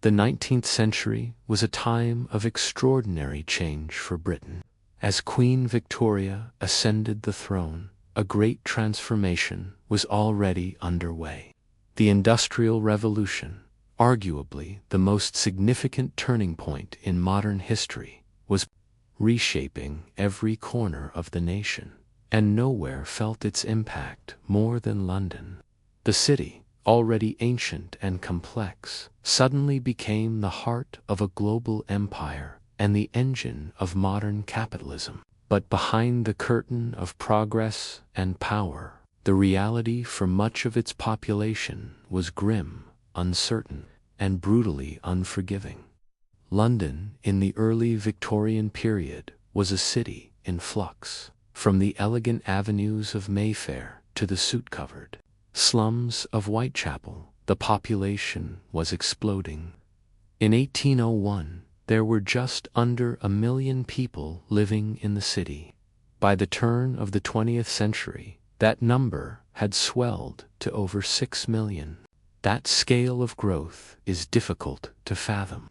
The 19th century was a time of extraordinary change for Britain. As Queen Victoria ascended the throne, a great transformation was already underway. The Industrial Revolution, arguably the most significant turning point in modern history, was reshaping every corner of the nation, and nowhere felt its impact more than London. The city, already ancient and complex, suddenly became the heart of a global empire and the engine of modern capitalism. But behind the curtain of progress and power, the reality for much of its population was grim, uncertain, and brutally unforgiving. London, in the early Victorian period, was a city in flux. From the elegant avenues of Mayfair to the soot-covered slums of Whitechapel, the population was exploding. In 1801, there were just under 1 million people living in the city. By the turn of the 20th century, that number had swelled to over 6 million. That scale of growth is difficult to fathom.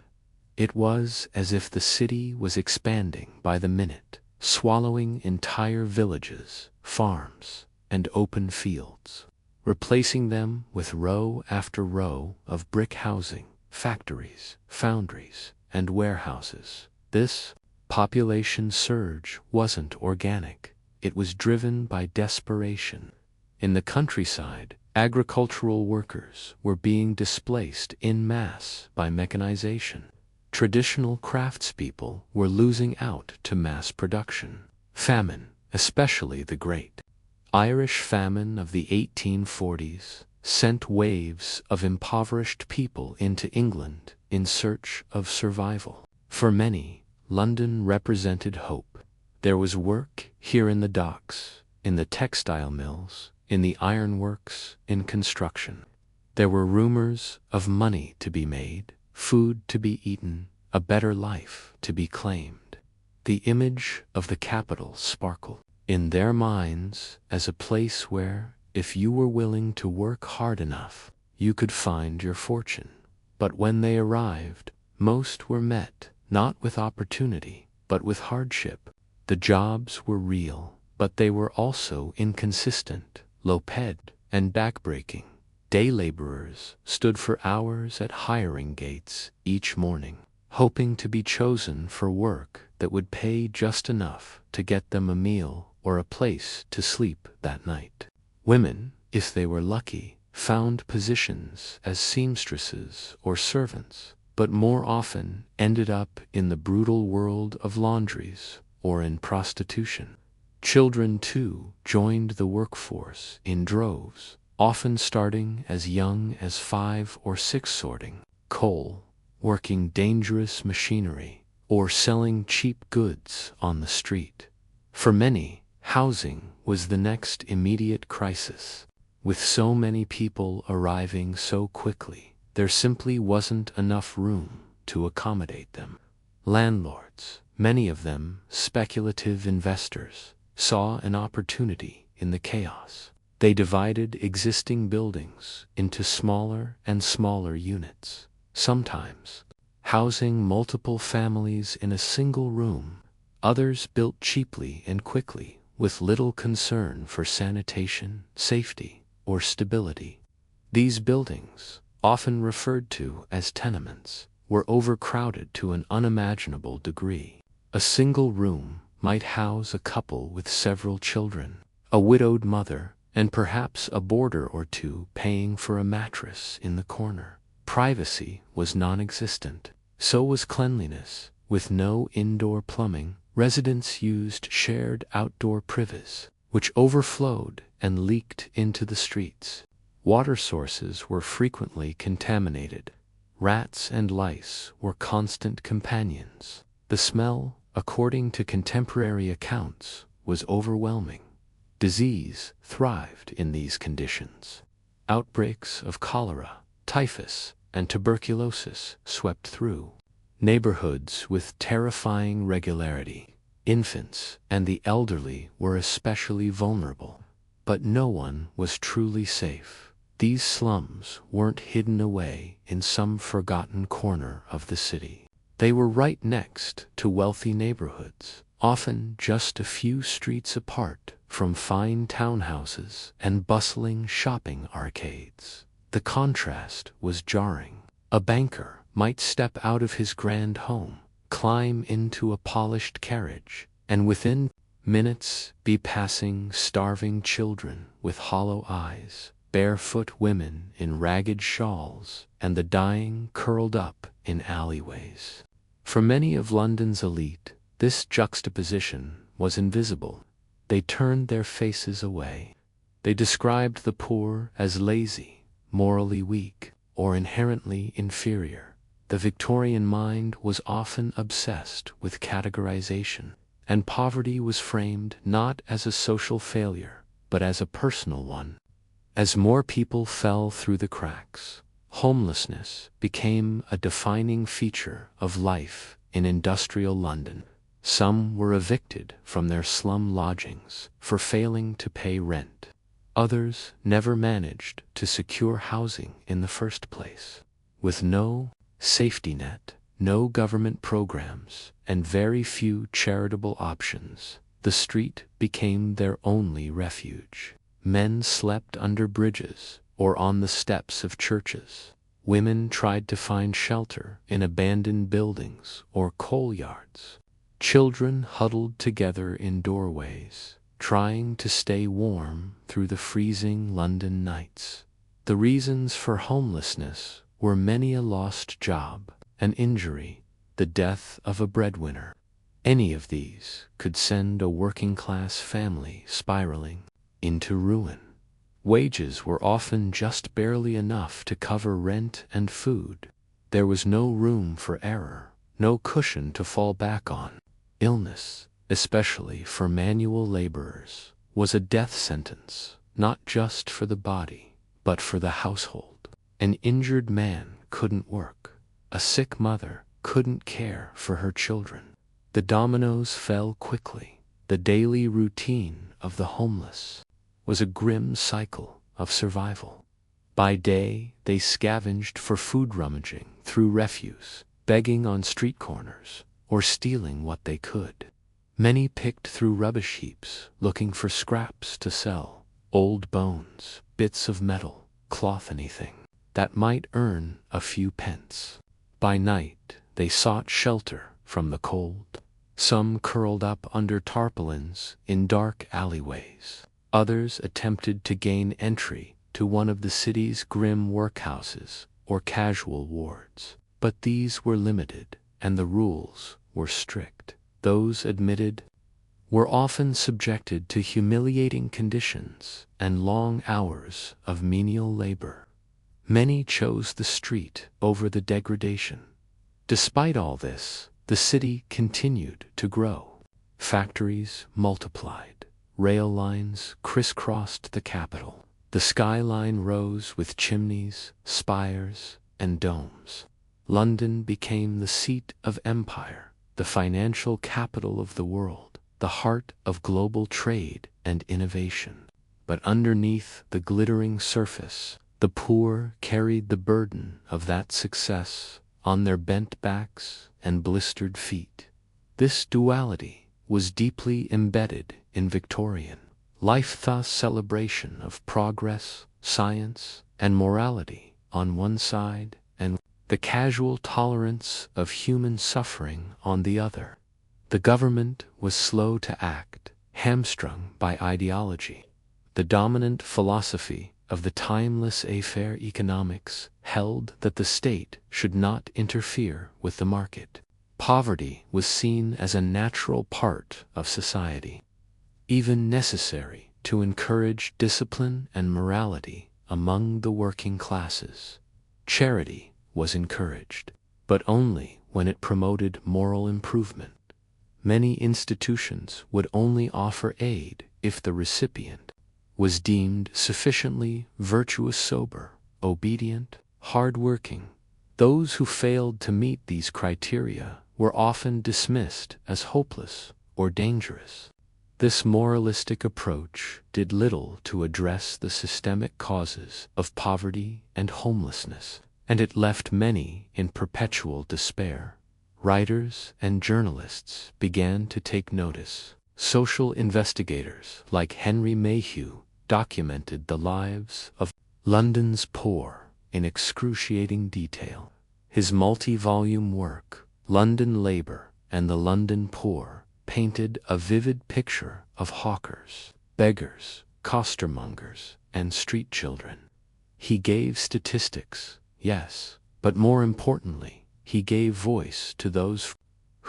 It was as if the city was expanding by the minute, swallowing entire villages, farms, and open fields, replacing them with row after row of brick housing, factories, foundries, and warehouses. This population surge wasn't organic. It was driven by desperation. In the countryside, agricultural workers were being displaced en masse by mechanization. Traditional craftspeople were losing out to mass production. Famine, especially the Great Irish Famine of the 1840s, sent waves of impoverished people into England in search of survival. For many, London represented hope. There was work here in the docks, in the textile mills, in the ironworks, in construction. There were rumors of money to be made, food to be eaten, a better life to be claimed. The image of the capital sparkled in their minds as a place where, if you were willing to work hard enough, you could find your fortune. But when they arrived, most were met not with opportunity, but with hardship. The jobs were real, but they were also inconsistent, low-paid, and backbreaking. Day laborers stood for hours at hiring gates each morning, hoping to be chosen for work that would pay just enough to get them a meal or a place to sleep that night. Women, if they were lucky, found positions as seamstresses or servants, but more often ended up in the brutal world of laundries or in prostitution. Children, too, joined the workforce in droves, often starting as young as 5 or 6, sorting coal, working dangerous machinery, or selling cheap goods on the street. For many, housing was the next immediate crisis. With so many people arriving so quickly, there simply wasn't enough room to accommodate them. Landlords, many of them speculative investors, saw an opportunity in the chaos. They divided existing buildings into smaller and smaller units, sometimes housing multiple families in a single room. Others built cheaply and quickly, with little concern for sanitation, safety, or stability. These buildings, often referred to as tenements, were overcrowded to an unimaginable degree. A single room might house a couple with several children, a widowed mother, and perhaps a boarder or two paying for a mattress in the corner. Privacy was non-existent. So was cleanliness. With no indoor plumbing, residents used shared outdoor privies, which overflowed and leaked into the streets. Water sources were frequently contaminated. Rats and lice were constant companions. The smell, according to contemporary accounts, was overwhelming. Disease thrived in these conditions. Outbreaks of cholera, typhus, and tuberculosis swept through neighborhoods with terrifying regularity. Infants and the elderly were especially vulnerable. But no one was truly safe. These slums weren't hidden away in some forgotten corner of the city. They were right next to wealthy neighborhoods, often just a few streets apart from fine townhouses and bustling shopping arcades. The contrast was jarring. A banker might step out of his grand home, climb into a polished carriage, and within minutes be passing starving children with hollow eyes, barefoot women in ragged shawls, and the dying curled up in alleyways. For many of London's elite, this juxtaposition was invisible. They turned their faces away. They described the poor as lazy, morally weak, or inherently inferior. The Victorian mind was often obsessed with categorization, and poverty was framed not as a social failure, but as a personal one. As more people fell through the cracks, homelessness became a defining feature of life in industrial London. Some were evicted from their slum lodgings for failing to pay rent. Others never managed to secure housing in the first place. With no safety net, no government programs, and very few charitable options, the street became their only refuge. Men slept under bridges or on the steps of churches. Women tried to find shelter in abandoned buildings or coal yards. Children huddled together in doorways, trying to stay warm through the freezing London nights. The reasons for homelessness were many a lost job, an injury, the death of a breadwinner. Any of these could send a working-class family spiraling into ruin. Wages were often just barely enough to cover rent and food. There was no room for error, no cushion to fall back on. Illness, especially for manual laborers, was a death sentence, not just for the body, but for the household. An injured man couldn't work. A sick mother couldn't care for her children. The dominoes fell quickly. The daily routine of the homeless was a grim cycle of survival. By day, they scavenged for food, rummaging through refuse, begging on street corners, or stealing what they could. Many picked through rubbish heaps, looking for scraps to sell, old bones, bits of metal, cloth, anything that might earn a few pence. By night, they sought shelter from the cold. Some curled up under tarpaulins in dark alleyways. Others attempted to gain entry to one of the city's grim workhouses or casual wards. But these were limited, and the rules were strict. Those admitted were often subjected to humiliating conditions and long hours of menial labor. Many chose the street over the degradation. Despite all this, the city continued to grow. Factories multiplied. Rail lines crisscrossed the capital. The skyline rose with chimneys, spires, and domes. London became the seat of empire, the financial capital of the world, the heart of global trade and innovation. But underneath the glittering surface, the poor carried the burden of that success on their bent backs and blistered feet. This duality was deeply embedded in Victorian life, the celebration of progress, science, and morality on one side, and the casual tolerance of human suffering on the other. The government was slow to act, hamstrung by ideology. The dominant philosophy of the timeless affair economics held that the state should not interfere with the market. Poverty was seen as a natural part of society, even necessary to encourage discipline and morality among the working classes. Charity was encouraged, but only when it promoted moral improvement. Many institutions would only offer aid if the recipient was deemed sufficiently virtuous, sober, obedient, hard-working. Those who failed to meet these criteria were often dismissed as hopeless or dangerous. This moralistic approach did little to address the systemic causes of poverty and homelessness, and it left many in perpetual despair. Writers and journalists began to take notice. Social investigators like Henry Mayhew documented the lives of London's poor in excruciating detail. His multi-volume work, London Labour and the London Poor, painted a vivid picture of hawkers, beggars, costermongers, and street children. He gave statistics, yes, but more importantly, he gave voice to those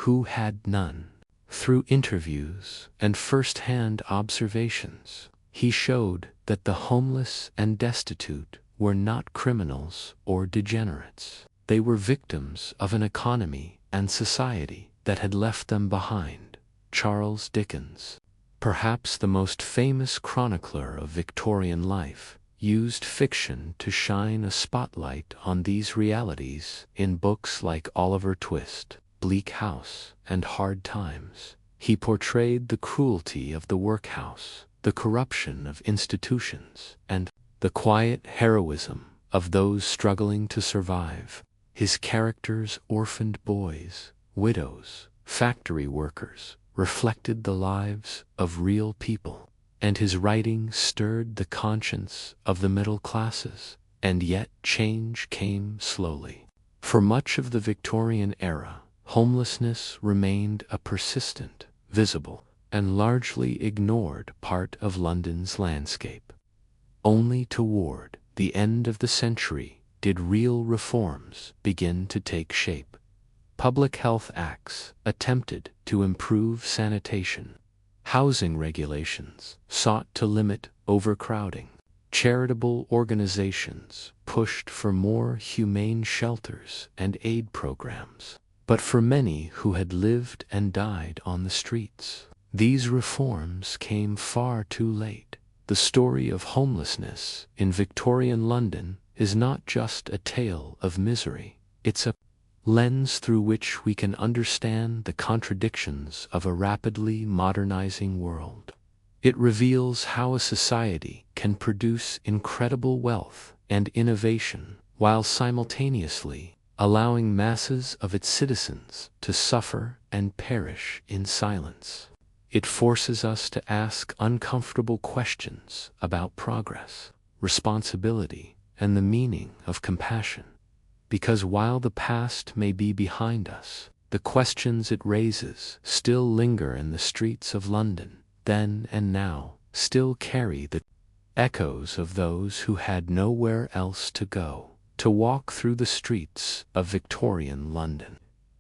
who had none. Through interviews and first-hand observations, he showed that the homeless and destitute were not criminals or degenerates. They were victims of an economy and society that had left them behind. Charles Dickens, perhaps the most famous chronicler of Victorian life, used fiction to shine a spotlight on these realities in books like Oliver Twist, Bleak House, and Hard Times. He portrayed the cruelty of the workhouse, the corruption of institutions, and the quiet heroism of those struggling to survive. His characters, orphaned boys, widows, factory workers, reflected the lives of real people, and his writing stirred the conscience of the middle classes, and yet change came slowly. For much of the Victorian era, homelessness remained a persistent, visible, and largely ignored part of London's landscape. Only toward the end of the century did real reforms begin to take shape. Public health acts attempted to improve sanitation. Housing regulations sought to limit overcrowding. Charitable organizations pushed for more humane shelters and aid programs. But for many who had lived and died on the streets, these reforms came far too late. The story of homelessness in Victorian London is not just a tale of misery, it's a lens through which we can understand the contradictions of a rapidly modernizing world. It reveals how a society can produce incredible wealth and innovation while simultaneously allowing masses of its citizens to suffer and perish in silence. It forces us to ask uncomfortable questions about progress, responsibility, and the meaning of compassion. Because while the past may be behind us, the questions it raises still linger in the streets of London, then and now, still carry the echoes of those who had nowhere else to go. To walk through the streets of Victorian London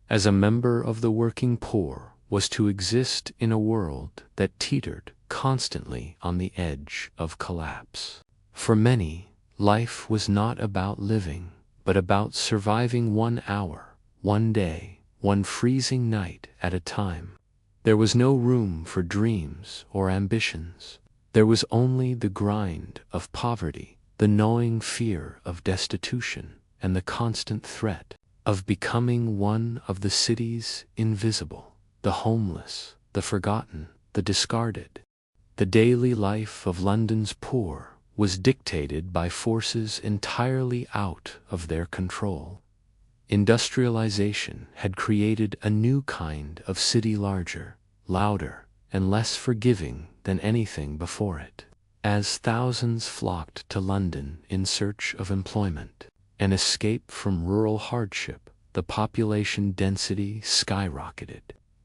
as a member of the working poor was to exist in a world that teetered constantly on the edge of collapse. For many, life was not about living, but about surviving 1 hour, 1 day, 1 freezing night at a time. There was no room for dreams or ambitions. There was only the grind of poverty, the gnawing fear of destitution, and the constant threat of becoming one of the city's invisible, the homeless, the forgotten, the discarded. The daily life of London's poor was dictated by forces entirely out of their control. Industrialization had created a new kind of city, larger, louder, and less forgiving than anything before it. As thousands flocked to London in search of employment, an escape from rural hardship, the population density skyrocketed.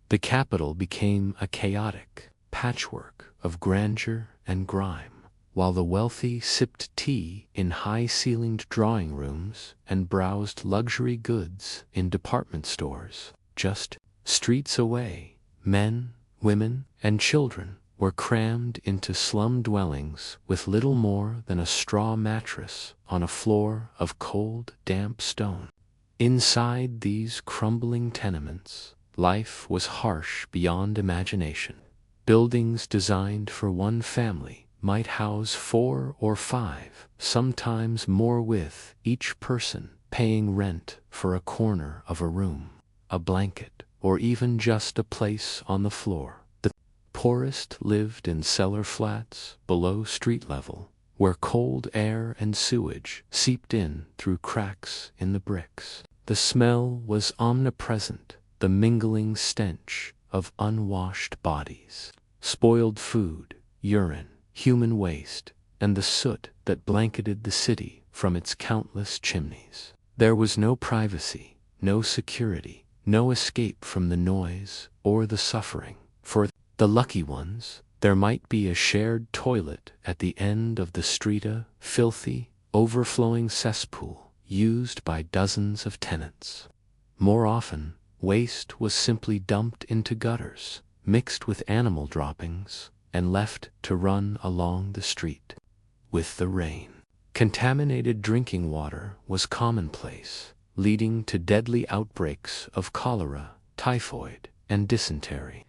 The capital became a chaotic patchwork of grandeur and grime, while the wealthy sipped tea in high-ceilinged drawing rooms and browsed luxury goods in department stores. Just streets away, men, women, and children were crammed into slum dwellings with little more than a straw mattress on a floor of cold, damp stone. Inside these crumbling tenements, life was harsh beyond imagination. Buildings designed for 1 family might house 4 or 5, sometimes more, with each person paying rent for a corner of a room, a blanket, or even just a place on the floor. The poorest lived in cellar flats below street level, where cold air and sewage seeped in through cracks in the bricks. The smell was omnipresent, the mingling stench of unwashed bodies, spoiled food, urine, human waste, and the soot that blanketed the city from its countless chimneys. There was no privacy, no security, no escape from the noise or the suffering. For the lucky ones, there might be a shared toilet at the end of the street, a filthy, overflowing cesspool used by dozens of tenants. More often, waste was simply dumped into gutters, mixed with animal droppings, and left to run along the street with the rain. Contaminated drinking water was commonplace, leading to deadly outbreaks of cholera, typhoid, and dysentery.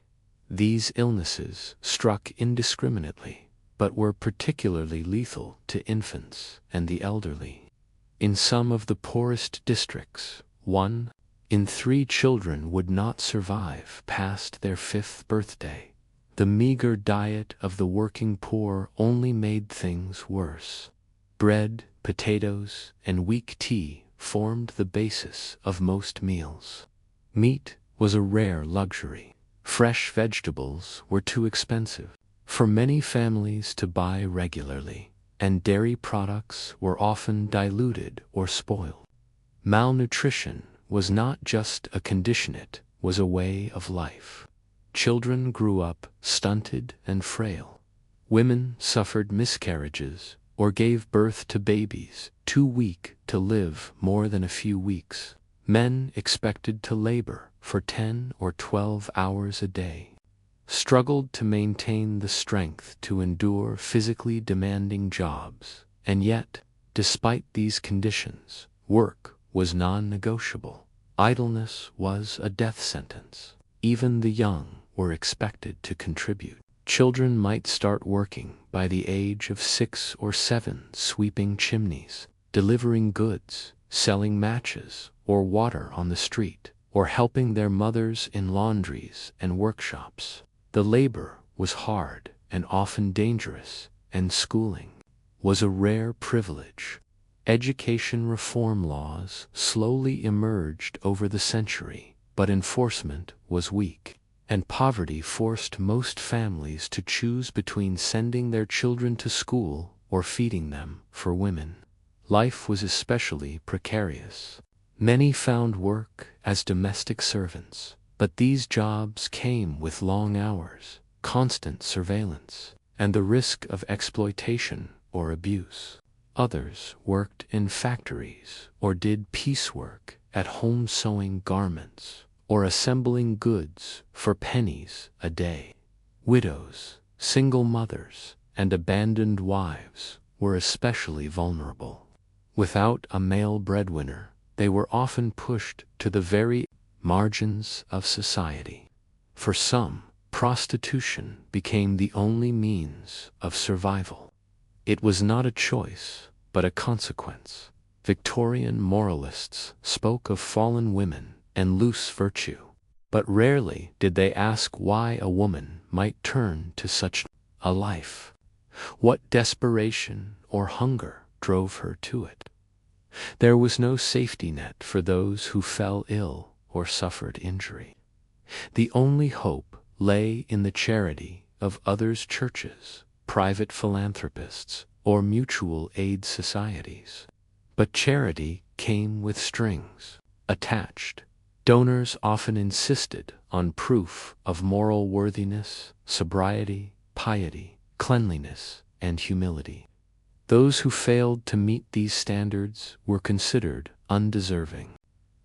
These illnesses struck indiscriminately, but were particularly lethal to infants and the elderly. In some of the poorest districts, 1 in 3 children would not survive past their 5th birthday. The meager diet of the working poor only made things worse. Bread, potatoes, and weak tea formed the basis of most meals. Meat was a rare luxury. Fresh vegetables were too expensive for many families to buy regularly, and dairy products were often diluted or spoiled. Malnutrition was not just a condition, it was a way of life. Children grew up stunted and frail. Women suffered miscarriages or gave birth to babies too weak to live more than a few weeks. Men expected to labor for 10 or 12 hours a day, struggled to maintain the strength to endure physically demanding jobs, and yet, despite these conditions, work was non-negotiable. Idleness was a death sentence. Even the young were expected to contribute. Children might start working by the age of 6 or 7, sweeping chimneys, delivering goods, selling matches or water on the street, or helping their mothers in laundries and workshops. The labor was hard and often dangerous, and schooling was a rare privilege. Education reform laws slowly emerged over the century, but enforcement was weak, and poverty forced most families to choose between sending their children to school or feeding them. For women, life was especially precarious. Many found work as domestic servants, but these jobs came with long hours, constant surveillance, and the risk of exploitation or abuse. Others worked in factories or did piecework at home, sewing garments or assembling goods for pennies a day. Widows, single mothers, and abandoned wives were especially vulnerable. Without a male breadwinner, they were often pushed to the very margins of society. For some, prostitution became the only means of survival. It was not a choice, but a consequence. Victorian moralists spoke of fallen women and loose virtue, but rarely did they ask why a woman might turn to such a life. What desperation or hunger drove her to it? There was no safety net for those who fell ill or suffered injury. The only hope lay in the charity of others' churches, private philanthropists, or mutual aid societies. But charity came with strings attached. Donors often insisted on proof of moral worthiness, sobriety, piety, cleanliness, and humility. Those who failed to meet these standards were considered undeserving.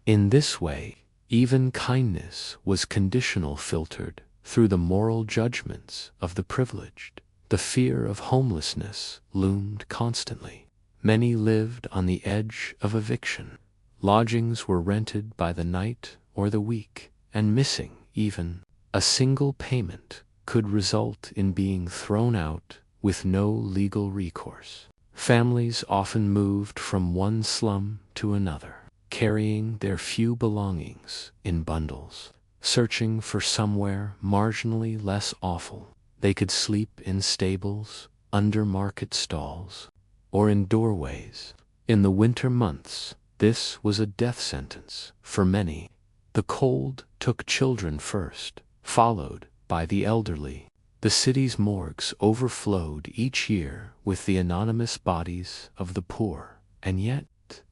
In this way, even kindness was conditional, filtered through the moral judgments of the privileged. The fear of homelessness loomed constantly. Many lived on the edge of eviction. Lodgings were rented by the night or the week, and missing even a single payment could result in being thrown out with no legal recourse. Families often moved from one slum to another, carrying their few belongings in bundles, searching for somewhere marginally less awful. They could sleep in stables, under market stalls, or in doorways. In the winter months, this was a death sentence for many. The cold took children first, followed by the elderly. The city's morgues overflowed each year with the anonymous bodies of the poor. And yet,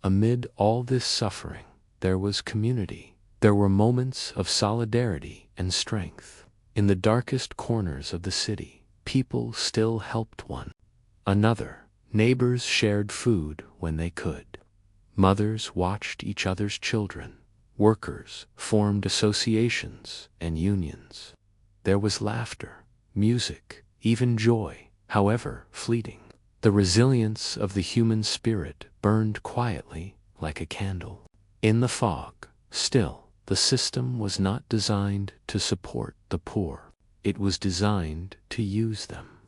amid all this suffering, there was community. There were moments of solidarity and strength. In the darkest corners of the city, people still helped one another. Neighbors shared food when they could. Mothers watched each other's children. Workers formed associations and unions. There was laughter, music, even joy, however fleeting. The resilience of the human spirit burned quietly like a candle. In the fog, still, the system was not designed to support the poor. It was designed to use them.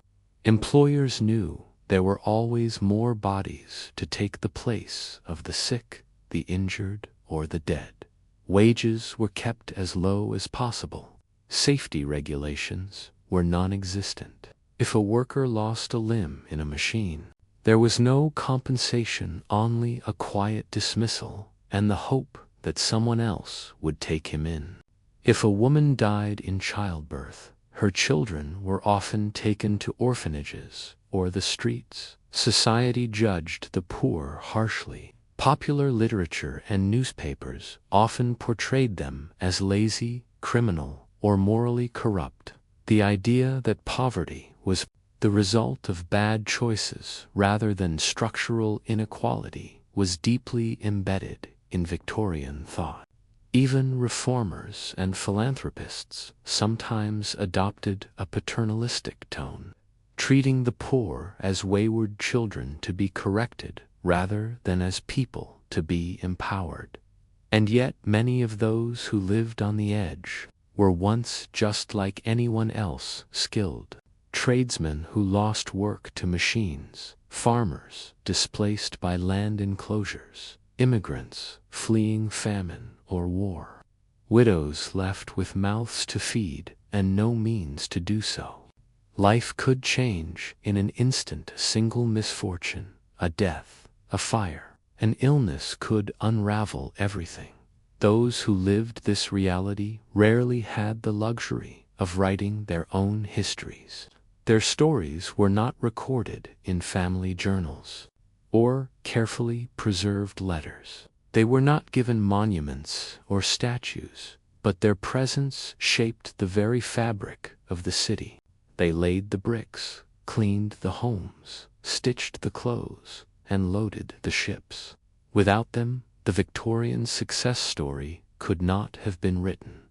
Employers knew there were always more bodies to take the place of the sick, the injured, or the dead. Wages were kept as low as possible. Safety regulations were non-existent. If a worker lost a limb in a machine, there was no compensation, only a quiet dismissal and the hope that someone else would take him in. If a woman died in childbirth, her children were often taken to orphanages or the streets. Society judged the poor harshly. Popular literature and newspapers often portrayed them as lazy, criminal, or morally corrupt. The idea that poverty was the result of bad choices rather than structural inequality was deeply embedded in Victorian thought. Even reformers and philanthropists sometimes adopted a paternalistic tone, treating the poor as wayward children to be corrected rather than as people to be empowered. And yet many of those who lived on the edge were once just like anyone else, skilled. Tradesmen who lost work to machines, farmers displaced by land enclosures, immigrants fleeing famine or war, widows left with mouths to feed and no means to do so. Life could change in an instant. A single misfortune, a death, a fire, an illness could unravel everything. Those who lived this reality rarely had the luxury of writing their own histories. Their stories were not recorded in family journals or carefully preserved letters. They were not given monuments or statues, but their presence shaped the very fabric of the city. They laid the bricks, cleaned the homes, stitched the clothes, and loaded the ships. Without them, the Victorian success story could not have been written.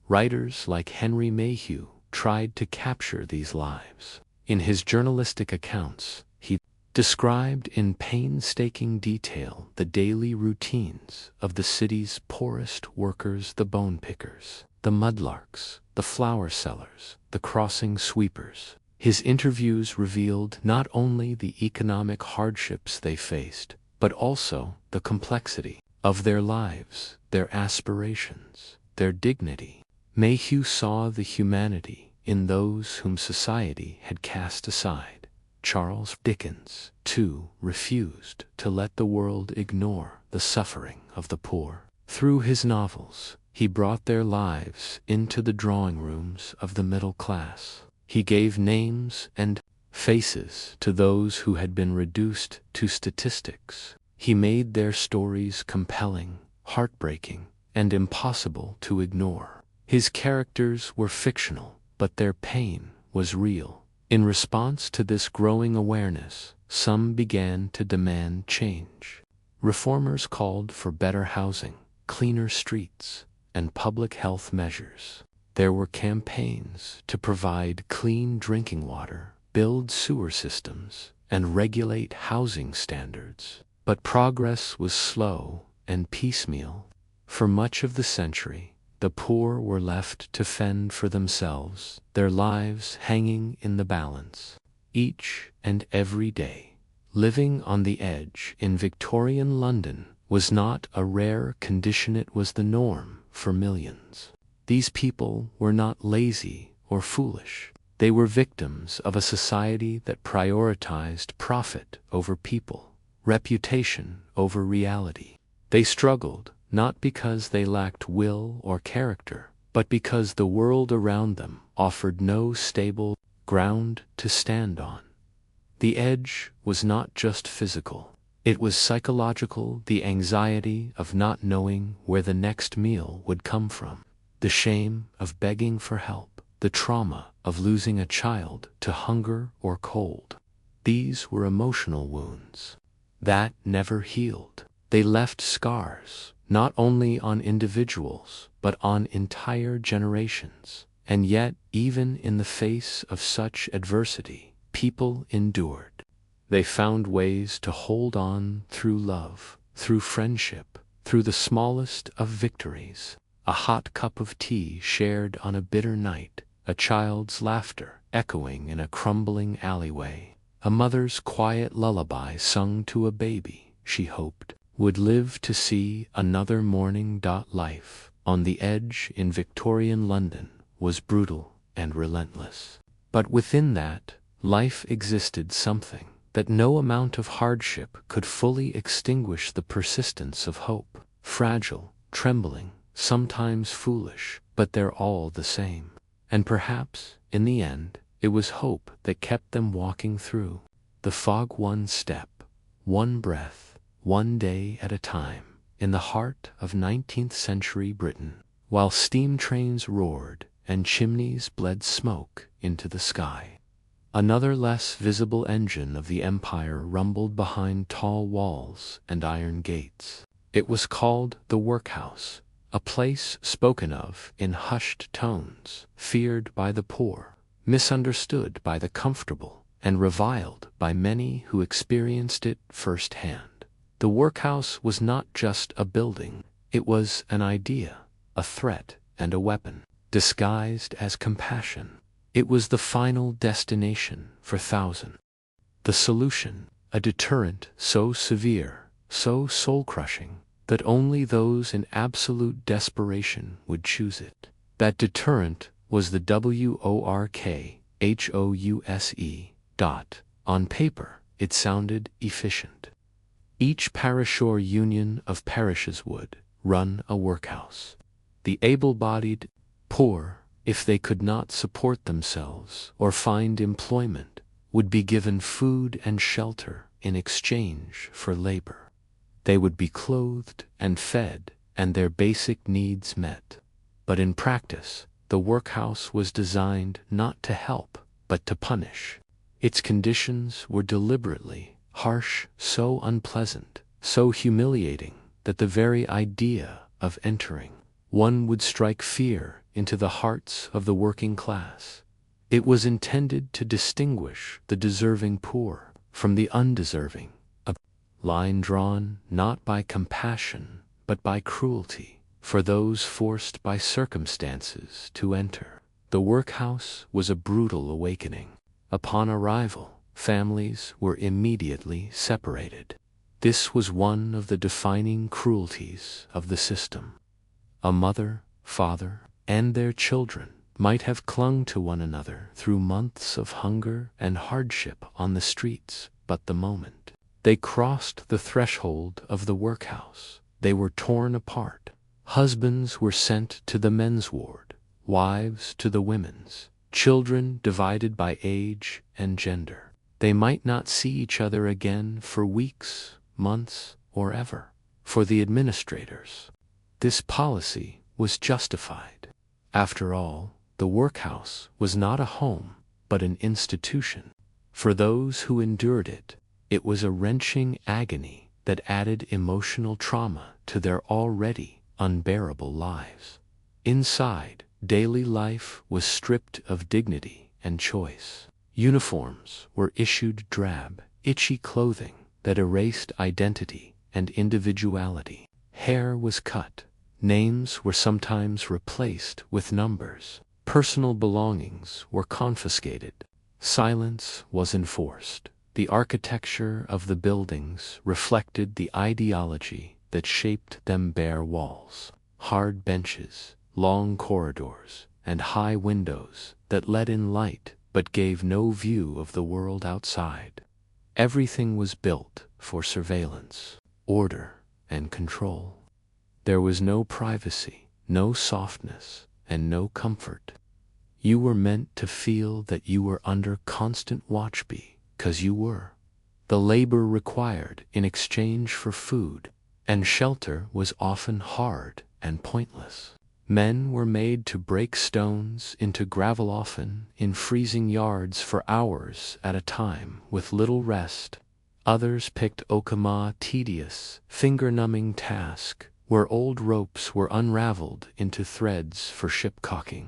Writers like Henry Mayhew tried to capture these lives. In his journalistic accounts, he described in painstaking detail the daily routines of the city's poorest workers, the bone pickers, the mudlarks, the flower sellers, the crossing sweepers. His interviews revealed not only the economic hardships they faced, but also the complexity of their lives, their aspirations, their dignity. Mayhew saw the humanity in those whom society had cast aside. Charles Dickens, too, refused to let the world ignore the suffering of the poor. Through his novels, he brought their lives into the drawing rooms of the middle class. He gave names and faces to those who had been reduced to statistics. He made their stories compelling, heartbreaking, and impossible to ignore. His characters were fictional, but their pain was real. In response to this growing awareness, some began to demand change. Reformers called for better housing, cleaner streets, and public health measures. There were campaigns to provide clean drinking water, build sewer systems, and regulate housing standards. But progress was slow and piecemeal. For much of the century, the poor were left to fend for themselves, their lives hanging in the balance. Each and every day, living on the edge in Victorian London was not a rare condition, it was the norm for millions. These people were not lazy or foolish. They were victims of a society that prioritized profit over people, reputation over reality. They struggled not because they lacked will or character, but because the world around them offered no stable ground to stand on. The edge was not just physical. It was psychological, the anxiety of not knowing where the next meal would come from, the shame of begging for help, the trauma of losing a child to hunger or cold. These were emotional wounds that never healed. They left scars, not only on individuals, but on entire generations. And yet, even in the face of such adversity, people endured. They found ways to hold on through love, through friendship, through the smallest of victories. A hot cup of tea shared on a bitter night, a child's laughter echoing in a crumbling alleyway, a mother's quiet lullaby sung to a baby she hoped would live to see another morning. Life on the edge in Victorian London was brutal and relentless. But within that, life existed something that no amount of hardship could fully extinguish: the persistence of hope. Fragile, trembling, sometimes foolish, but they're all the same. And perhaps, in the end, it was hope that kept them walking through the fog, one step, one breath, one day at a time, in the heart of 19th century Britain, while steam trains roared and chimneys bled smoke into the sky. Another less visible engine of the empire rumbled behind tall walls and iron gates. It was called the workhouse, a place spoken of in hushed tones, feared by the poor, misunderstood by the comfortable, and reviled by many who experienced it firsthand. The workhouse was not just a building, it was an idea, a threat, and a weapon, disguised as compassion. It was the final destination for thousands. The solution, a deterrent so severe, so soul-crushing, that only those in absolute desperation would choose it. That deterrent was the workhouse. On paper, it sounded efficient. Each parish or union of parishes would run a workhouse. The able-bodied, poor, if they could not support themselves or find employment, would be given food and shelter in exchange for labor. They would be clothed and fed and their basic needs met. But in practice, the workhouse was designed not to help, but to punish. Its conditions were deliberately harsh, so unpleasant, so humiliating, that the very idea of entering one would strike fear into the hearts of the working class. It was intended to distinguish the deserving poor from the undeserving, a line drawn not by compassion but by cruelty for those forced by circumstances to enter. The workhouse was a brutal awakening. Upon arrival, families were immediately separated. This was one of the defining cruelties of the system. A mother, father, and their children might have clung to one another through months of hunger and hardship on the streets, but the moment they crossed the threshold of the workhouse, they were torn apart. Husbands were sent to the men's ward, wives to the women's, children divided by age and gender. They might not see each other again for weeks, months, or ever. For the administrators, this policy was justified. After all, the workhouse was not a home, but an institution. For those who endured it, it was a wrenching agony that added emotional trauma to their already unbearable lives. Inside, daily life was stripped of dignity and choice. Uniforms were issued drab, itchy clothing that erased identity and individuality. Hair was cut. Names were sometimes replaced with numbers. Personal belongings were confiscated. Silence was enforced. The architecture of the buildings reflected the ideology that shaped them: bare walls, hard benches, long corridors, and high windows that let in light but gave no view of the world outside. Everything was built for surveillance, order, and control. There was no privacy, no softness, and no comfort. You were meant to feel that you were under constant watch because you were. The labor required in exchange for food and shelter was often hard and pointless. Men were made to break stones into gravel, often in freezing yards for hours at a time with little rest. Others picked okama, tedious, finger-numbing task where old ropes were unraveled into threads for ship caulking.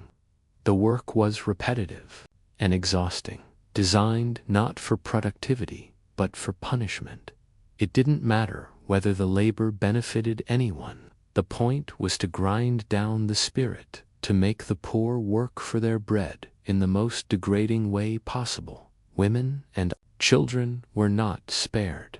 The work was repetitive and exhausting, designed not for productivity but for punishment. It didn't matter whether the labor benefited anyone. The point was to grind down the spirit, to make the poor work for their bread in the most degrading way possible. Women and children were not spared.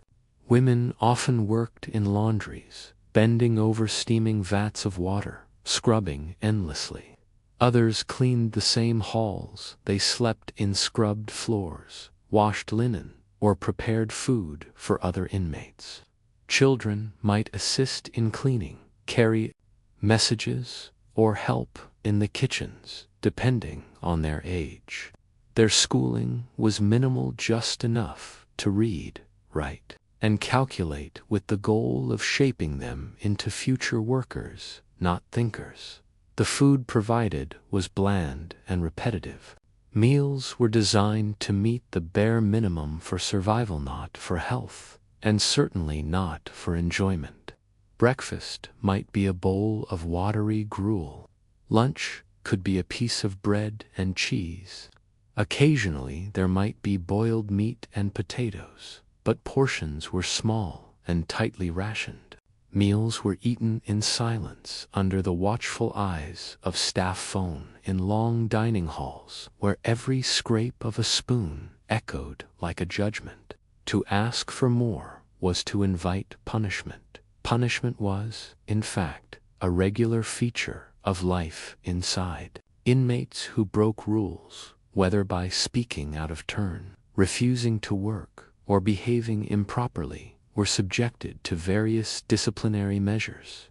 Women often worked in laundries, bending over steaming vats of water, scrubbing endlessly. Others cleaned the same halls. They slept in scrubbed floors, washed linen, or prepared food for other inmates. Children might assist in cleaning, carry messages, or help in the kitchens, depending on their age. Their schooling was minimal, just enough to read, write, and calculate, with the goal of shaping them into future workers, not thinkers. The food provided was bland and repetitive. Meals were designed to meet the bare minimum for survival, not for health, and certainly not for enjoyment. Breakfast might be a bowl of watery gruel. Lunch could be a piece of bread and cheese. Occasionally there might be boiled meat and potatoes, but portions were small and tightly rationed. Meals were eaten in silence under the watchful eyes of staff phone in long dining halls where every scrape of a spoon echoed like a judgment. To ask for more was to invite punishment. Punishment was, in fact, a regular feature of life inside. Inmates who broke rules, whether by speaking out of turn, refusing to work, or behaving improperly, were subjected to various disciplinary measures.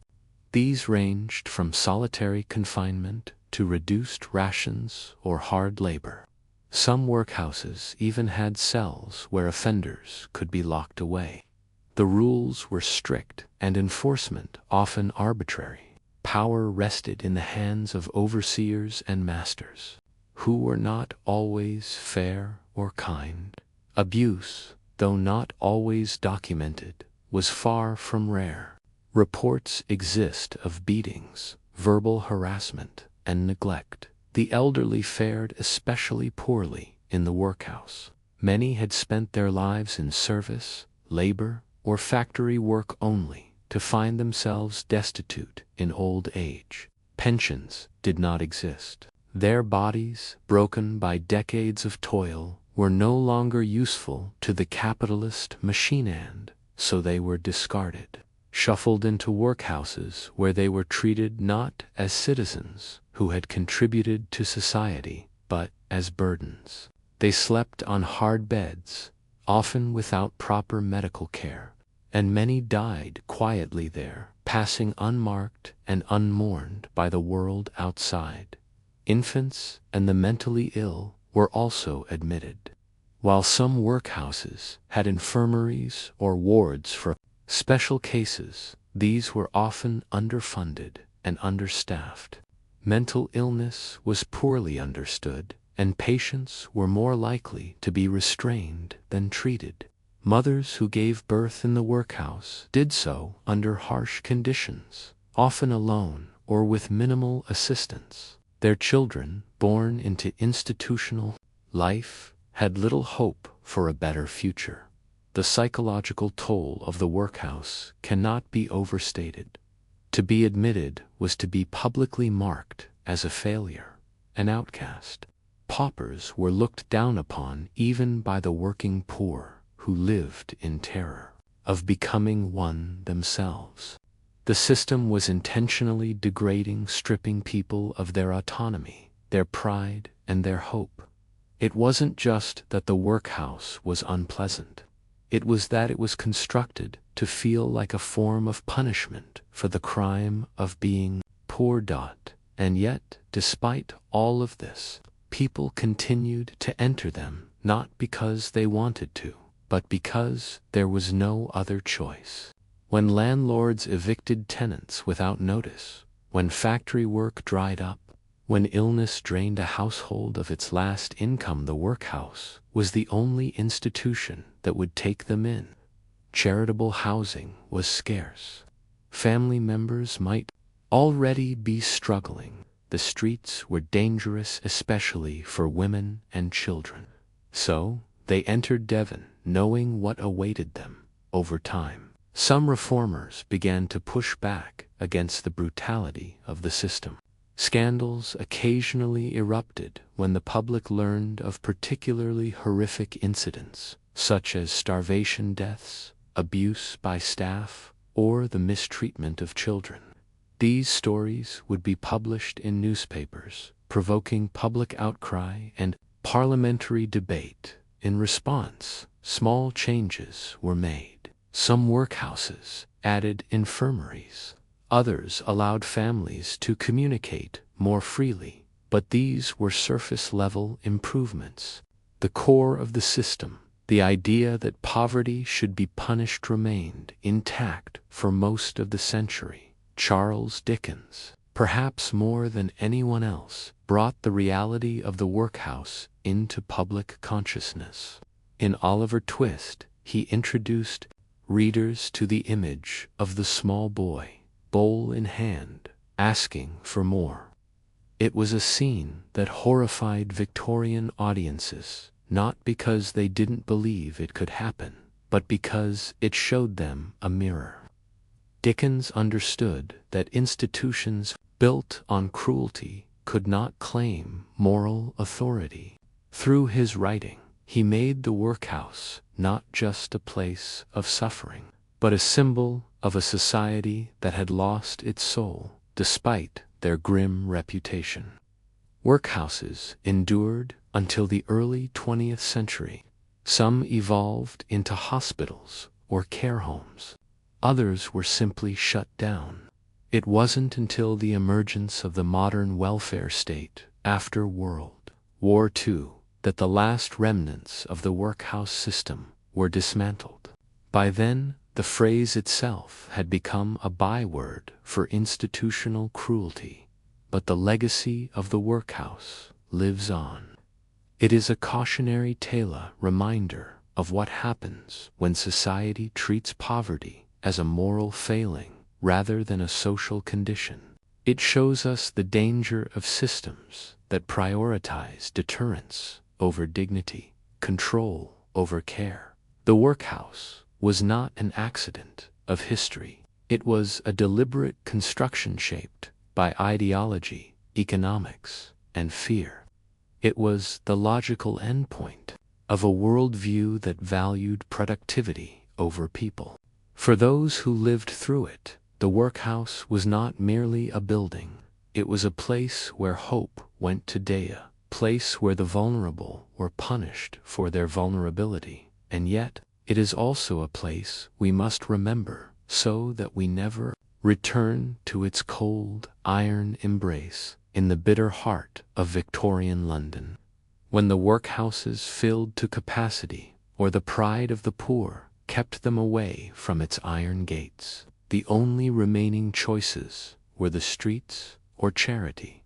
These ranged from solitary confinement to reduced rations or hard labor. Some workhouses even had cells where offenders could be locked away. The rules were strict and enforcement often arbitrary. Power rested in the hands of overseers and masters, who were not always fair or kind. Abuse, though not always documented, was far from rare. Reports exist of beatings, verbal harassment, and neglect. The elderly fared especially poorly in the workhouse. Many had spent their lives in service, labor, or factory work only to find themselves destitute in old age. Pensions did not exist. Their bodies, broken by decades of toil, were no longer useful to the capitalist machine, and so they were discarded, shuffled into workhouses where they were treated not as citizens who had contributed to society, but as burdens. They slept on hard beds, often without proper medical care, and many died quietly there, passing unmarked and unmourned by the world outside. Infants and the mentally ill were also admitted. While some workhouses had infirmaries or wards for special cases, these were often underfunded and understaffed. Mental illness was poorly understood, and patients were more likely to be restrained than treated. Mothers who gave birth in the workhouse did so under harsh conditions, often alone or with minimal assistance. Their children, born into institutional life, had little hope for a better future. The psychological toll of the workhouse cannot be overstated. To be admitted was to be publicly marked as a failure, an outcast. Paupers were looked down upon even by the working poor, who lived in terror of becoming one themselves. The system was intentionally degrading, stripping people of their autonomy, their pride, and their hope. It wasn't just that the workhouse was unpleasant. It was that it was constructed to feel like a form of punishment for the crime of being poor. And yet, despite all of this, people continued to enter them, not because they wanted to, but because there was no other choice. When landlords evicted tenants without notice, when factory work dried up, when illness drained a household of its last income, the workhouse was the only institution that would take them in. Charitable housing was scarce. Family members might already be struggling. The streets were dangerous, especially for women and children. So, they entered Devon, knowing what awaited them. Over time, some reformers began to push back against the brutality of the system. Scandals occasionally erupted when the public learned of particularly horrific incidents, such as starvation deaths, abuse by staff, or the mistreatment of children. These stories would be published in newspapers, provoking public outcry and parliamentary debate. In response, small changes were made. Some workhouses added infirmaries. Others allowed families to communicate more freely, but these were surface-level improvements. The core of the system, the idea that poverty should be punished, remained intact for most of the century. Charles Dickens, perhaps more than anyone else, brought the reality of the workhouse into public consciousness. In Oliver Twist, he introduced readers to the image of the small boy, bowl in hand, asking for more. It was a scene that horrified Victorian audiences, not because they didn't believe it could happen, but because it showed them a mirror. Dickens understood that institutions built on cruelty could not claim moral authority. Through his writing, he made the workhouse not just a place of suffering, but a symbol of a society that had lost its soul, despite their grim reputation. Workhouses endured until the early 20th century. Some evolved into hospitals or care homes. Others were simply shut down. It wasn't until the emergence of the modern welfare state after World War II that the last remnants of the workhouse system were dismantled. By then, the phrase itself had become a byword for institutional cruelty, but the legacy of the workhouse lives on. It is a cautionary tale, reminder of what happens when society treats poverty as a moral failing rather than a social condition. It shows us the danger of systems that prioritize deterrence over dignity, control over care. The workhouse was not an accident of history. It was a deliberate construction shaped by ideology, economics, and fear. It was the logical endpoint of a worldview that valued productivity over people. For those who lived through it, the workhouse was not merely a building. It was a place where hope went to die, a place where the vulnerable were punished for their vulnerability. And yet, it is also a place we must remember so that we never return to its cold, iron embrace in the bitter heart of Victorian London. When the workhouses filled to capacity, or the pride of the poor kept them away from its iron gates, the only remaining choices were the streets or charity.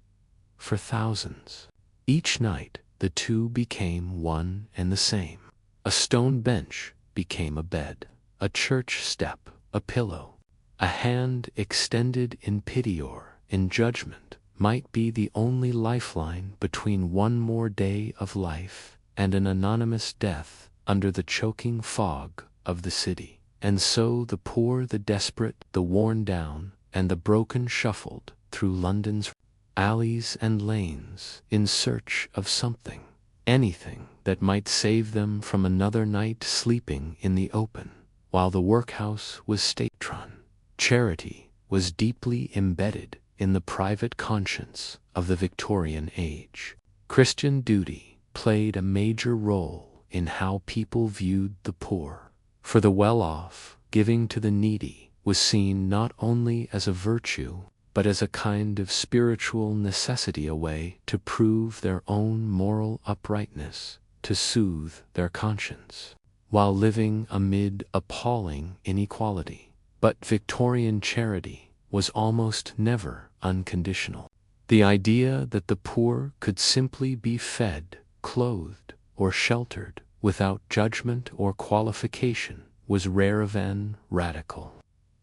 For thousands, each night the two became one and the same. A stone bench became a bed, a church step a pillow. A hand extended in pity or in judgment might be the only lifeline between one more day of life and an anonymous death under the choking fog of the city. And so the poor, the desperate, the worn down, and the broken shuffled through London's alleys and lanes in search of something, anything that might save them from another night sleeping in the open. While the workhouse was state-run, charity was deeply embedded in the private conscience of the Victorian age. Christian duty played a major role in how people viewed the poor. For the well-off, giving to the needy was seen not only as a virtue, but as a kind of spiritual necessity, a way to prove their own moral uprightness, to soothe their conscience, while living amid appalling inequality. But Victorian charity was almost never unconditional. The idea that the poor could simply be fed, clothed, or sheltered without judgment or qualification was rare and radical.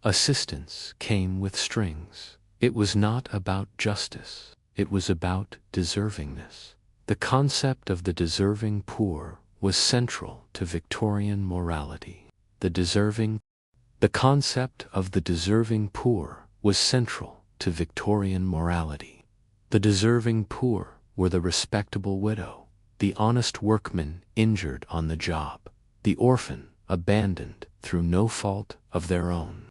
Assistance came with strings. It was not about justice, it was about deservingness. The concept of the deserving poor was central to Victorian morality. The concept of the deserving poor was central to Victorian morality. The deserving poor were the respectable widow, the honest workman injured on the job, the orphan abandoned through no fault of their own.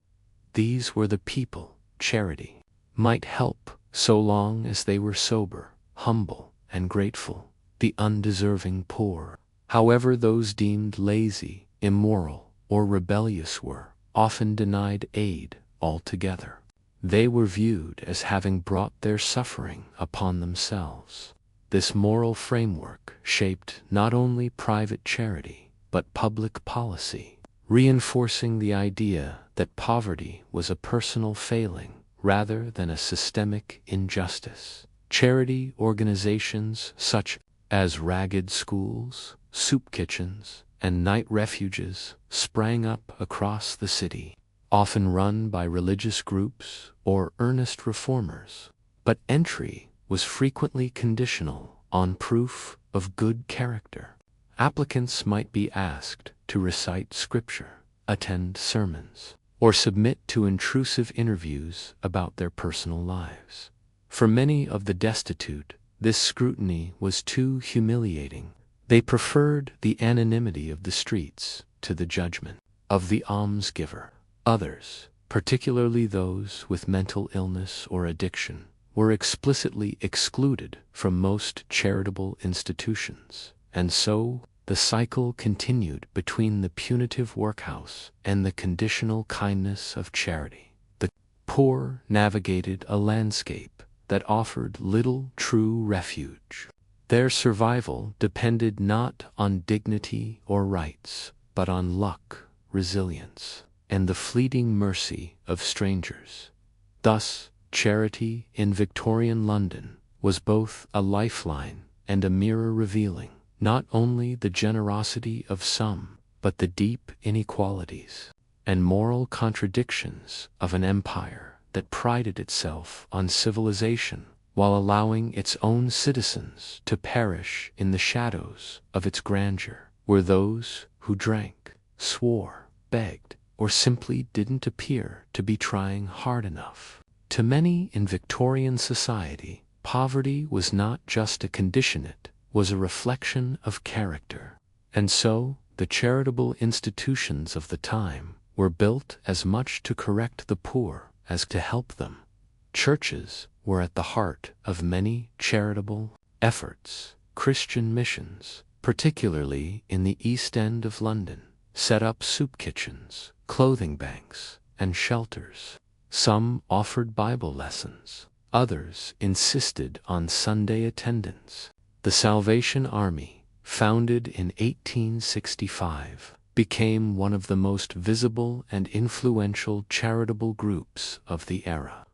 These were the people charity might help so long as they were sober, humble, and grateful. The undeserving poor, however, those deemed lazy, immoral, or rebellious, were often denied aid altogether. They were viewed as having brought their suffering upon themselves. This moral framework shaped not only private charity, but public policy, reinforcing the idea that poverty was a personal failing rather than a systemic injustice. Charity organizations such as ragged schools, soup kitchens, and night refuges sprang up across the city, often run by religious groups or earnest reformers. But entry was frequently conditional on proof of good character. Applicants might be asked to recite scripture, attend sermons, or submit to intrusive interviews about their personal lives. For many of the destitute, this scrutiny was too humiliating. They preferred the anonymity of the streets to the judgment of the almsgiver. Others, particularly those with mental illness or addiction, were explicitly excluded from most charitable institutions. And so, the cycle continued between the punitive workhouse and the conditional kindness of charity. The poor navigated a landscape that offered little true refuge. Their survival depended not on dignity or rights, but on luck, resilience, and the fleeting mercy of strangers. Thus, charity in Victorian London was both a lifeline and a mirror revealing not only the generosity of some, but the deep inequalities and moral contradictions of an empire that prided itself on civilization while allowing its own citizens to perish in the shadows of its grandeur. Were those who drank, swore, begged, or simply didn't appear to be trying hard enough. To many in Victorian society, poverty was not just a condition, it was a reflection of character. And so, the charitable institutions of the time were built as much to correct the poor as to help them. Churches were at the heart of many charitable efforts. Christian missions, particularly in the East End of London, set up soup kitchens, clothing banks, and shelters. Some offered Bible lessons, others insisted on Sunday attendance. The Salvation Army, founded in 1865, became one of the most visible and influential charitable groups of the era.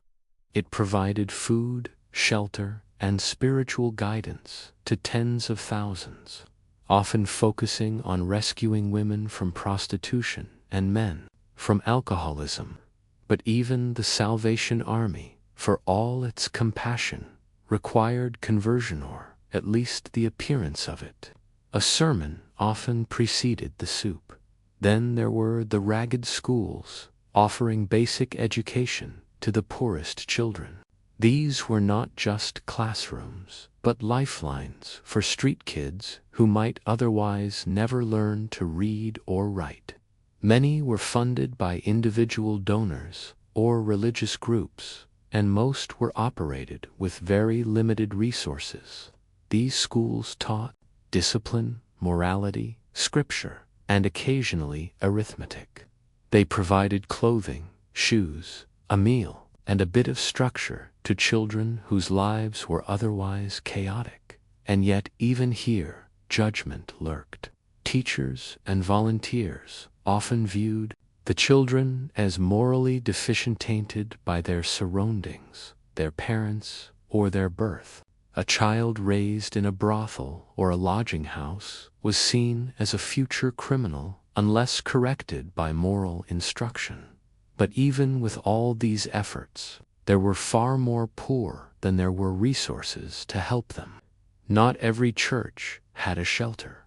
It provided food, shelter, and spiritual guidance to tens of thousands, often focusing on rescuing women from prostitution and men from alcoholism. But even the Salvation Army, for all its compassion, required conversion, or at least the appearance of it. A sermon often preceded the soup. Then there were the ragged schools, offering basic education to the poorest children. These were not just classrooms, but lifelines for street kids who might otherwise never learn to read or write. Many were funded by individual donors or religious groups, and most were operated with very limited resources. These schools taught discipline, morality, scripture, and occasionally arithmetic. They provided clothing, shoes, a meal, and a bit of structure to children whose lives were otherwise chaotic. And yet even here, judgment lurked. Teachers and volunteers often viewed the children as morally deficient, tainted by their surroundings, their parents, or their birth. A child raised in a brothel or a lodging house was seen as a future criminal unless corrected by moral instruction. But even with all these efforts, there were far more poor than there were resources to help them. Not every church had a shelter.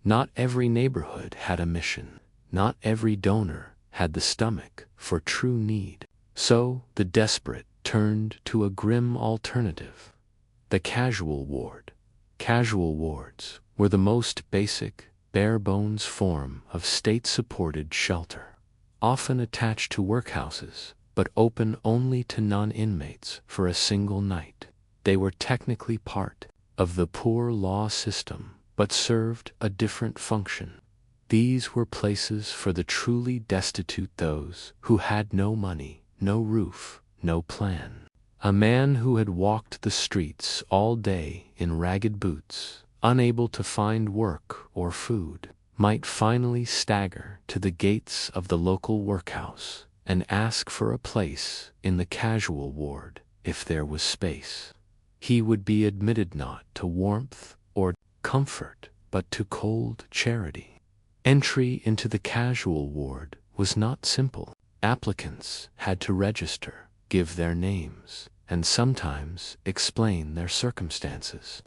Not every neighborhood had a mission. Not every donor had the stomach for true need. So the desperate turned to a grim alternative: the casual ward. Casual wards were the most basic, bare-bones form of state-supported shelter, often attached to workhouses, but open only to non-inmates for a single night. They were technically part of the poor law system, but served a different function. These were places for the truly destitute, those who had no money, no roof, no plan. A man who had walked the streets all day in ragged boots, unable to find work or food, might finally stagger to the gates of the local workhouse and ask for a place in the casual ward if there was space. He would be admitted not to warmth or comfort, but to cold charity. Entry into the casual ward was not simple. Applicants had to register, give their names, and sometimes explain their circumstances.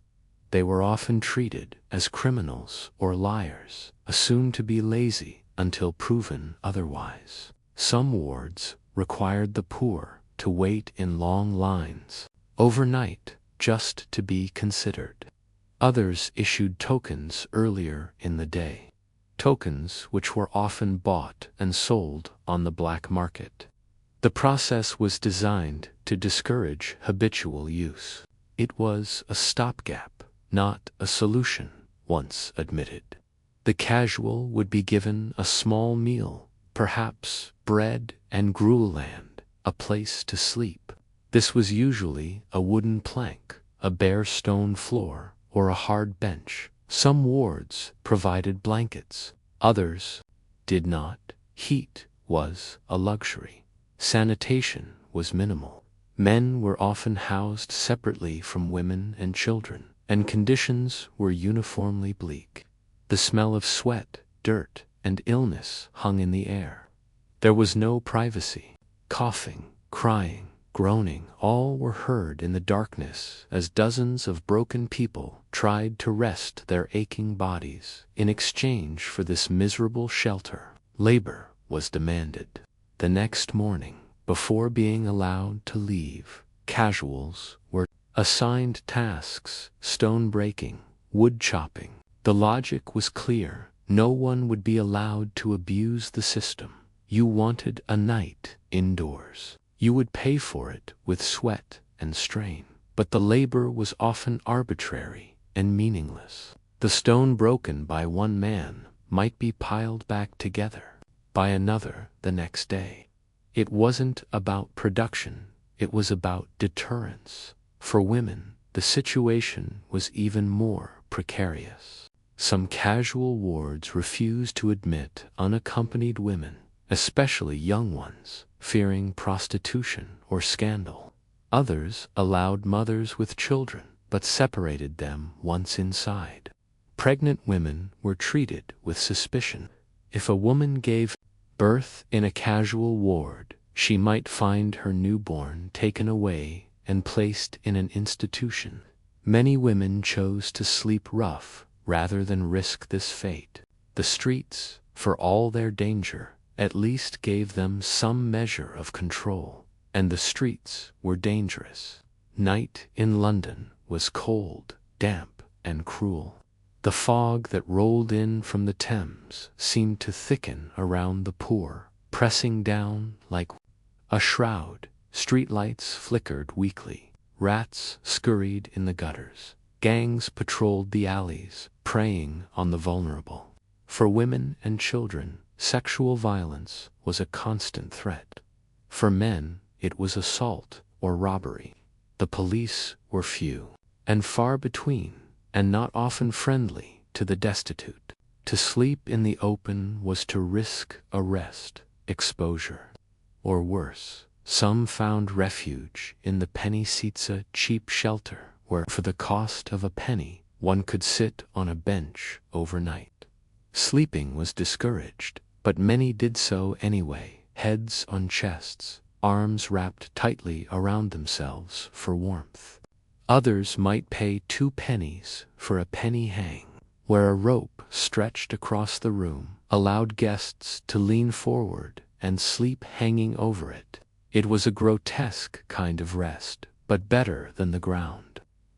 They were often treated as criminals or liars, assumed to be lazy until proven otherwise. Some wards required the poor to wait in long lines overnight just to be considered. Others issued tokens earlier in the day, tokens which were often bought and sold on the black market. The process was designed to discourage habitual use. It was a stopgap, not a solution, once admitted. The casual would be given a small meal, perhaps bread and gruel, and a place to sleep. This was usually a wooden plank, a bare stone floor, or a hard bench. Some wards provided blankets, others did not. Heat was a luxury. Sanitation was minimal. Men were often housed separately from women and children, and conditions were uniformly bleak. The smell of sweat, dirt, and illness hung in the air. There was no privacy. Coughing, crying, groaning, all were heard in the darkness as dozens of broken people tried to rest their aching bodies. In exchange for this miserable shelter, labor was demanded. The next morning, before being allowed to leave, casuals were assigned tasks: stone breaking, wood chopping. The logic was clear: no one would be allowed to abuse the system. You wanted a night indoors, you would pay for it with sweat and strain. But the labor was often arbitrary and meaningless. The stone broken by one man might be piled back together by another the next day. It wasn't about production, it was about deterrence. For women, the situation was even more precarious. Some casual wards refused to admit unaccompanied women, especially young ones, fearing prostitution or scandal. Others allowed mothers with children, but separated them once inside. Pregnant women were treated with suspicion. If a woman gave birth in a casual ward, she might find her newborn taken away and placed in an institution. Many women chose to sleep rough rather than risk this fate. The streets, for all their danger, at least gave them some measure of control, and the streets were dangerous. Night in London was cold, damp, and cruel. The fog that rolled in from the Thames seemed to thicken around the poor, pressing down like a shroud. Streetlights flickered weakly. Rats scurried in the gutters. Gangs patrolled the alleys, preying on the vulnerable. For women and children, sexual violence was a constant threat. For men, it was assault or robbery. The police were few and far between, and not often friendly to the destitute. To sleep in the open was to risk arrest, exposure, or worse. Some found refuge in the penny-sitza cheap shelter where, for the cost of a penny, one could sit on a bench overnight. Sleeping was discouraged, but many did so anyway, heads on chests, arms wrapped tightly around themselves for warmth. Others might pay 2 pennies for a penny hang, where a rope stretched across the room allowed guests to lean forward and sleep hanging over it. It was a grotesque kind of rest, but better than the ground.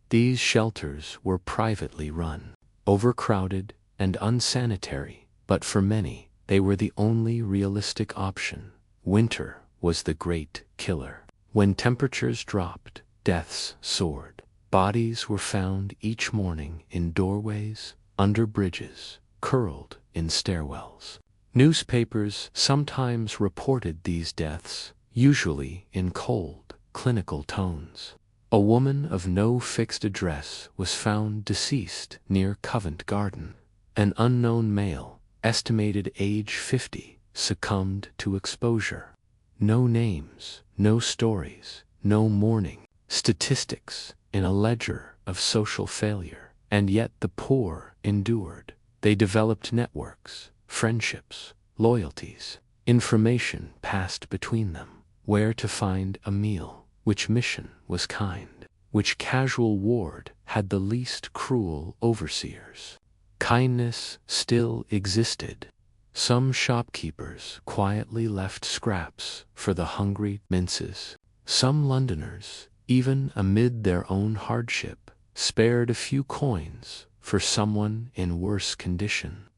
These shelters were privately run, overcrowded and unsanitary, but for many, they were the only realistic option. Winter was the great killer. When temperatures dropped, deaths soared. Bodies were found each morning in doorways, under bridges, curled in stairwells. Newspapers sometimes reported these deaths, usually in cold, clinical tones. A woman of no fixed address was found deceased near Covent Garden. An unknown male, estimated age 50, succumbed to exposure. No names, no stories, no mourning. Statistics in a ledger of social failure. And yet the poor endured. They developed networks, friendships, loyalties. Information passed between them. Where to find a meal, which mission was kind, which casual ward had the least cruel overseers. Kindness still existed. Some shopkeepers quietly left scraps for the hungry minces. Some Londoners, even amid their own hardship, spared a few coins for someone in worse condition.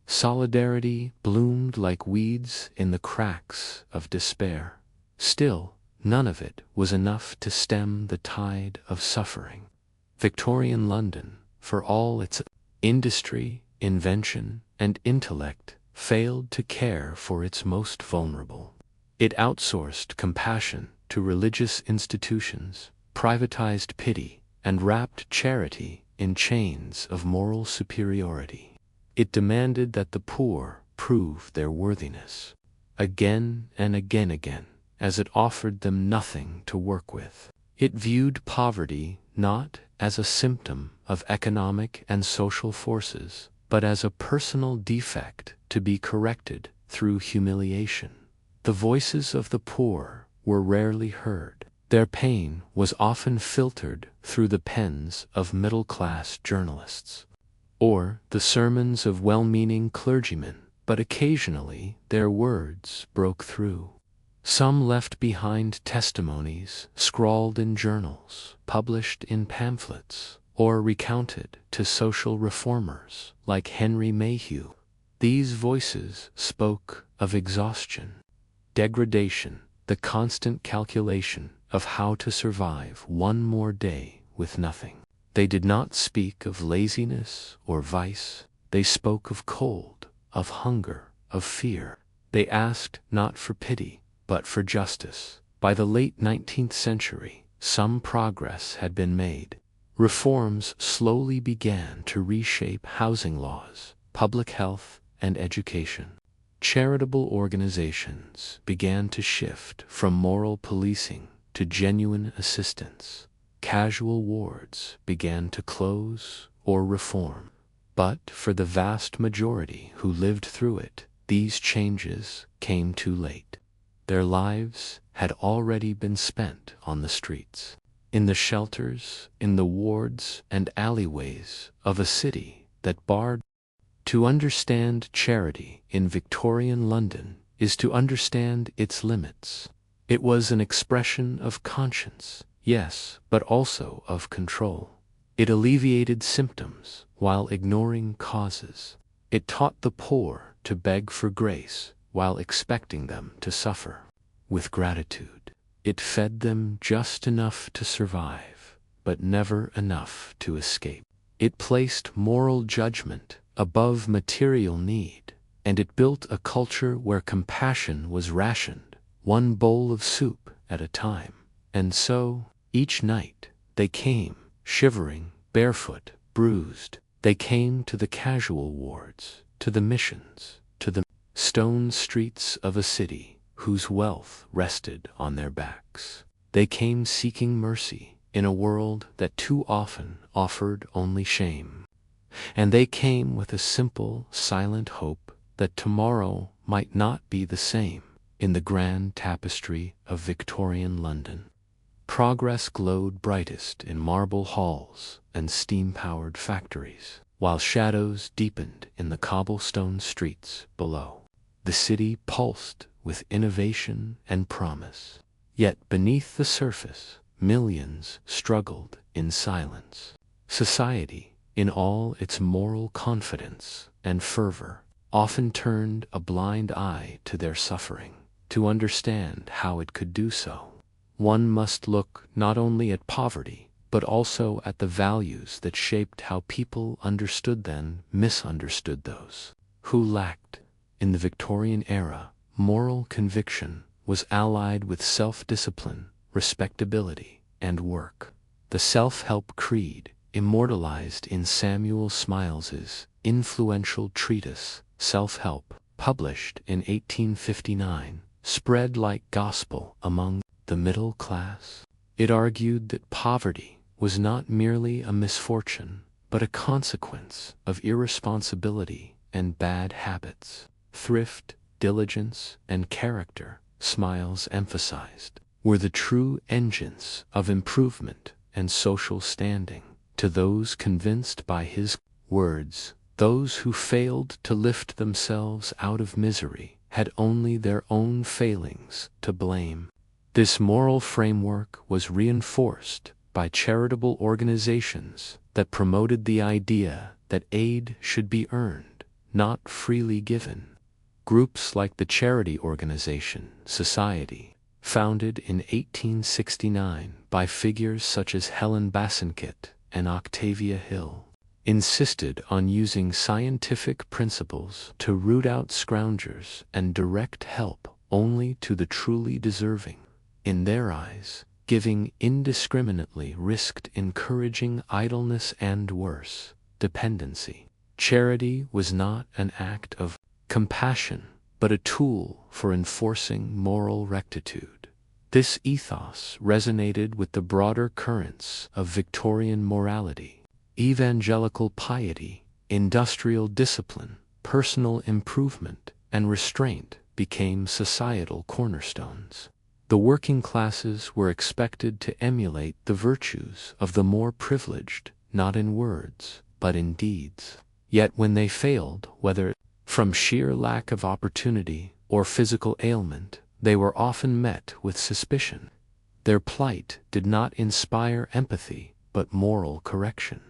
Solidarity bloomed like weeds in the cracks of despair. Still, none of it was enough to stem the tide of suffering. Victorian London, for all its industry, invention, and intellect, failed to care for its most vulnerable. It outsourced compassion to religious institutions, privatized pity, and wrapped charity in chains of moral superiority. It demanded that the poor prove their worthiness, again and again, as it offered them nothing to work with. It viewed poverty not as a symptom of economic and social forces, but as a personal defect to be corrected through humiliation. The voices of the poor were rarely heard. Their pain was often filtered through the pens of middle-class journalists, or the sermons of well-meaning clergymen, but occasionally their words broke through. Some left behind testimonies scrawled in journals, published in pamphlets, or recounted to social reformers like Henry Mayhew. These voices spoke of exhaustion, degradation, the constant calculation of how to survive one more day with nothing. They did not speak of laziness or vice. They spoke of cold, of hunger, of fear. They asked not for pity, but for justice. By the late 19th century, some progress had been made. Reforms slowly began to reshape housing laws, public health, and education. Charitable organizations began to shift from moral policing to genuine assistance. Casual wards began to close or reform. But for the vast majority who lived through it, these changes came too late. Their lives had already been spent on the streets, in the shelters, in the wards and alleyways of a city that barred. To understand charity in Victorian London is to understand its limits. It was an expression of conscience, yes, but also of control. It alleviated symptoms while ignoring causes. It taught the poor to beg for grace while expecting them to suffer with gratitude. It fed them just enough to survive, but never enough to escape. It placed moral judgment above material need, and it built a culture where compassion was rationed, one bowl of soup at a time. And so, each night, they came, shivering, barefoot, bruised. They came to the casual wards, to the missions, to the stone streets of a city whose wealth rested on their backs. They came seeking mercy in a world that too often offered only shame. And they came with a simple, silent hope that tomorrow might not be the same. In the grand tapestry of Victorian London, progress glowed brightest in marble halls and steam-powered factories, while shadows deepened in the cobblestone streets below. The city pulsed with innovation and promise. Yet beneath the surface, millions struggled in silence. Society, in all its moral confidence and fervor, often turned a blind eye to their suffering. To understand how it could do so, one must look not only at poverty, but also at the values that shaped how people understood then misunderstood those who lacked. In the Victorian era, moral conviction was allied with self-discipline, respectability, and work. The self-help creed, immortalized in Samuel Smiles's influential treatise, Self-Help, published in 1859, spread like gospel among the middle class. It argued that poverty was not merely a misfortune, but a consequence of irresponsibility and bad habits. Thrift, diligence, and character, Smiles emphasized, were the true engines of improvement and social standing. To those convinced by his words, those who failed to lift themselves out of misery had only their own failings to blame. This moral framework was reinforced by charitable organizations that promoted the idea that aid should be earned, not freely given. Groups like the charity organization Society, founded in 1869 by figures such as Helen Basanquet and Octavia Hill, insisted on using scientific principles to root out scroungers and direct help only to the truly deserving. In their eyes, giving indiscriminately risked encouraging idleness and worse, dependency. Charity was not an act of compassion, but a tool for enforcing moral rectitude. This ethos resonated with the broader currents of Victorian morality. Evangelical piety, industrial discipline, personal improvement, and restraint became societal cornerstones. The working classes were expected to emulate the virtues of the more privileged, not in words, but in deeds. Yet when they failed, whether from sheer lack of opportunity or physical ailment, they were often met with suspicion. Their plight did not inspire empathy, but moral correction.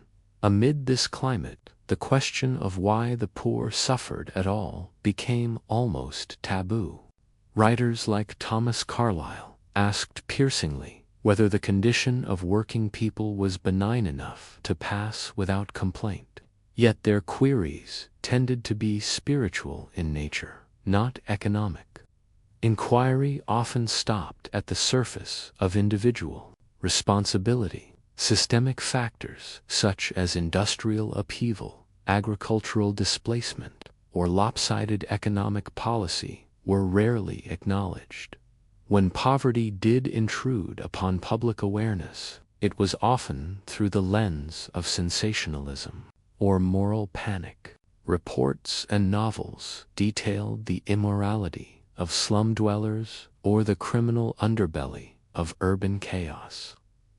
Amid this climate, the question of why the poor suffered at all became almost taboo. Writers like Thomas Carlyle asked piercingly whether the condition of working people was benign enough to pass without complaint. Yet their queries tended to be spiritual in nature, not economic. Inquiry often stopped at the surface of individual responsibility. Systemic factors such as industrial upheaval, agricultural displacement, or lopsided economic policy were rarely acknowledged. When poverty did intrude upon public awareness, it was often through the lens of sensationalism or moral panic. Reports and novels detailed the immorality of slum dwellers or the criminal underbelly of urban chaos.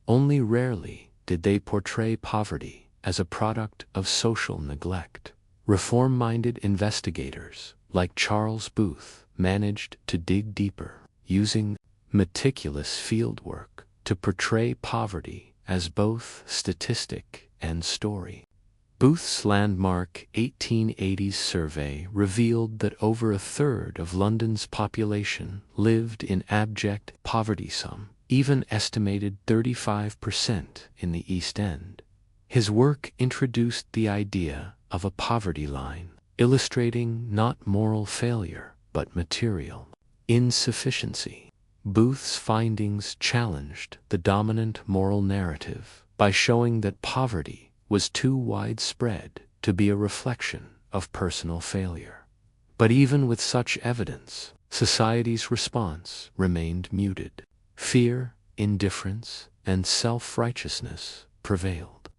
Only rarely did they portray poverty as a product of social neglect. Reform-minded investigators, like Charles Booth, managed to dig deeper, using meticulous fieldwork to portray poverty as both statistic and story. Booth's landmark 1880s survey revealed that over a third of London's population lived in abject poverty. Some even estimated 35% in the East End. His work introduced the idea of a poverty line, illustrating not moral failure but material insufficiency. Booth's findings challenged the dominant moral narrative by showing that poverty was too widespread to be a reflection of personal failure. But even with such evidence, society's response remained muted. Fear, indifference, and self-righteousness prevailed.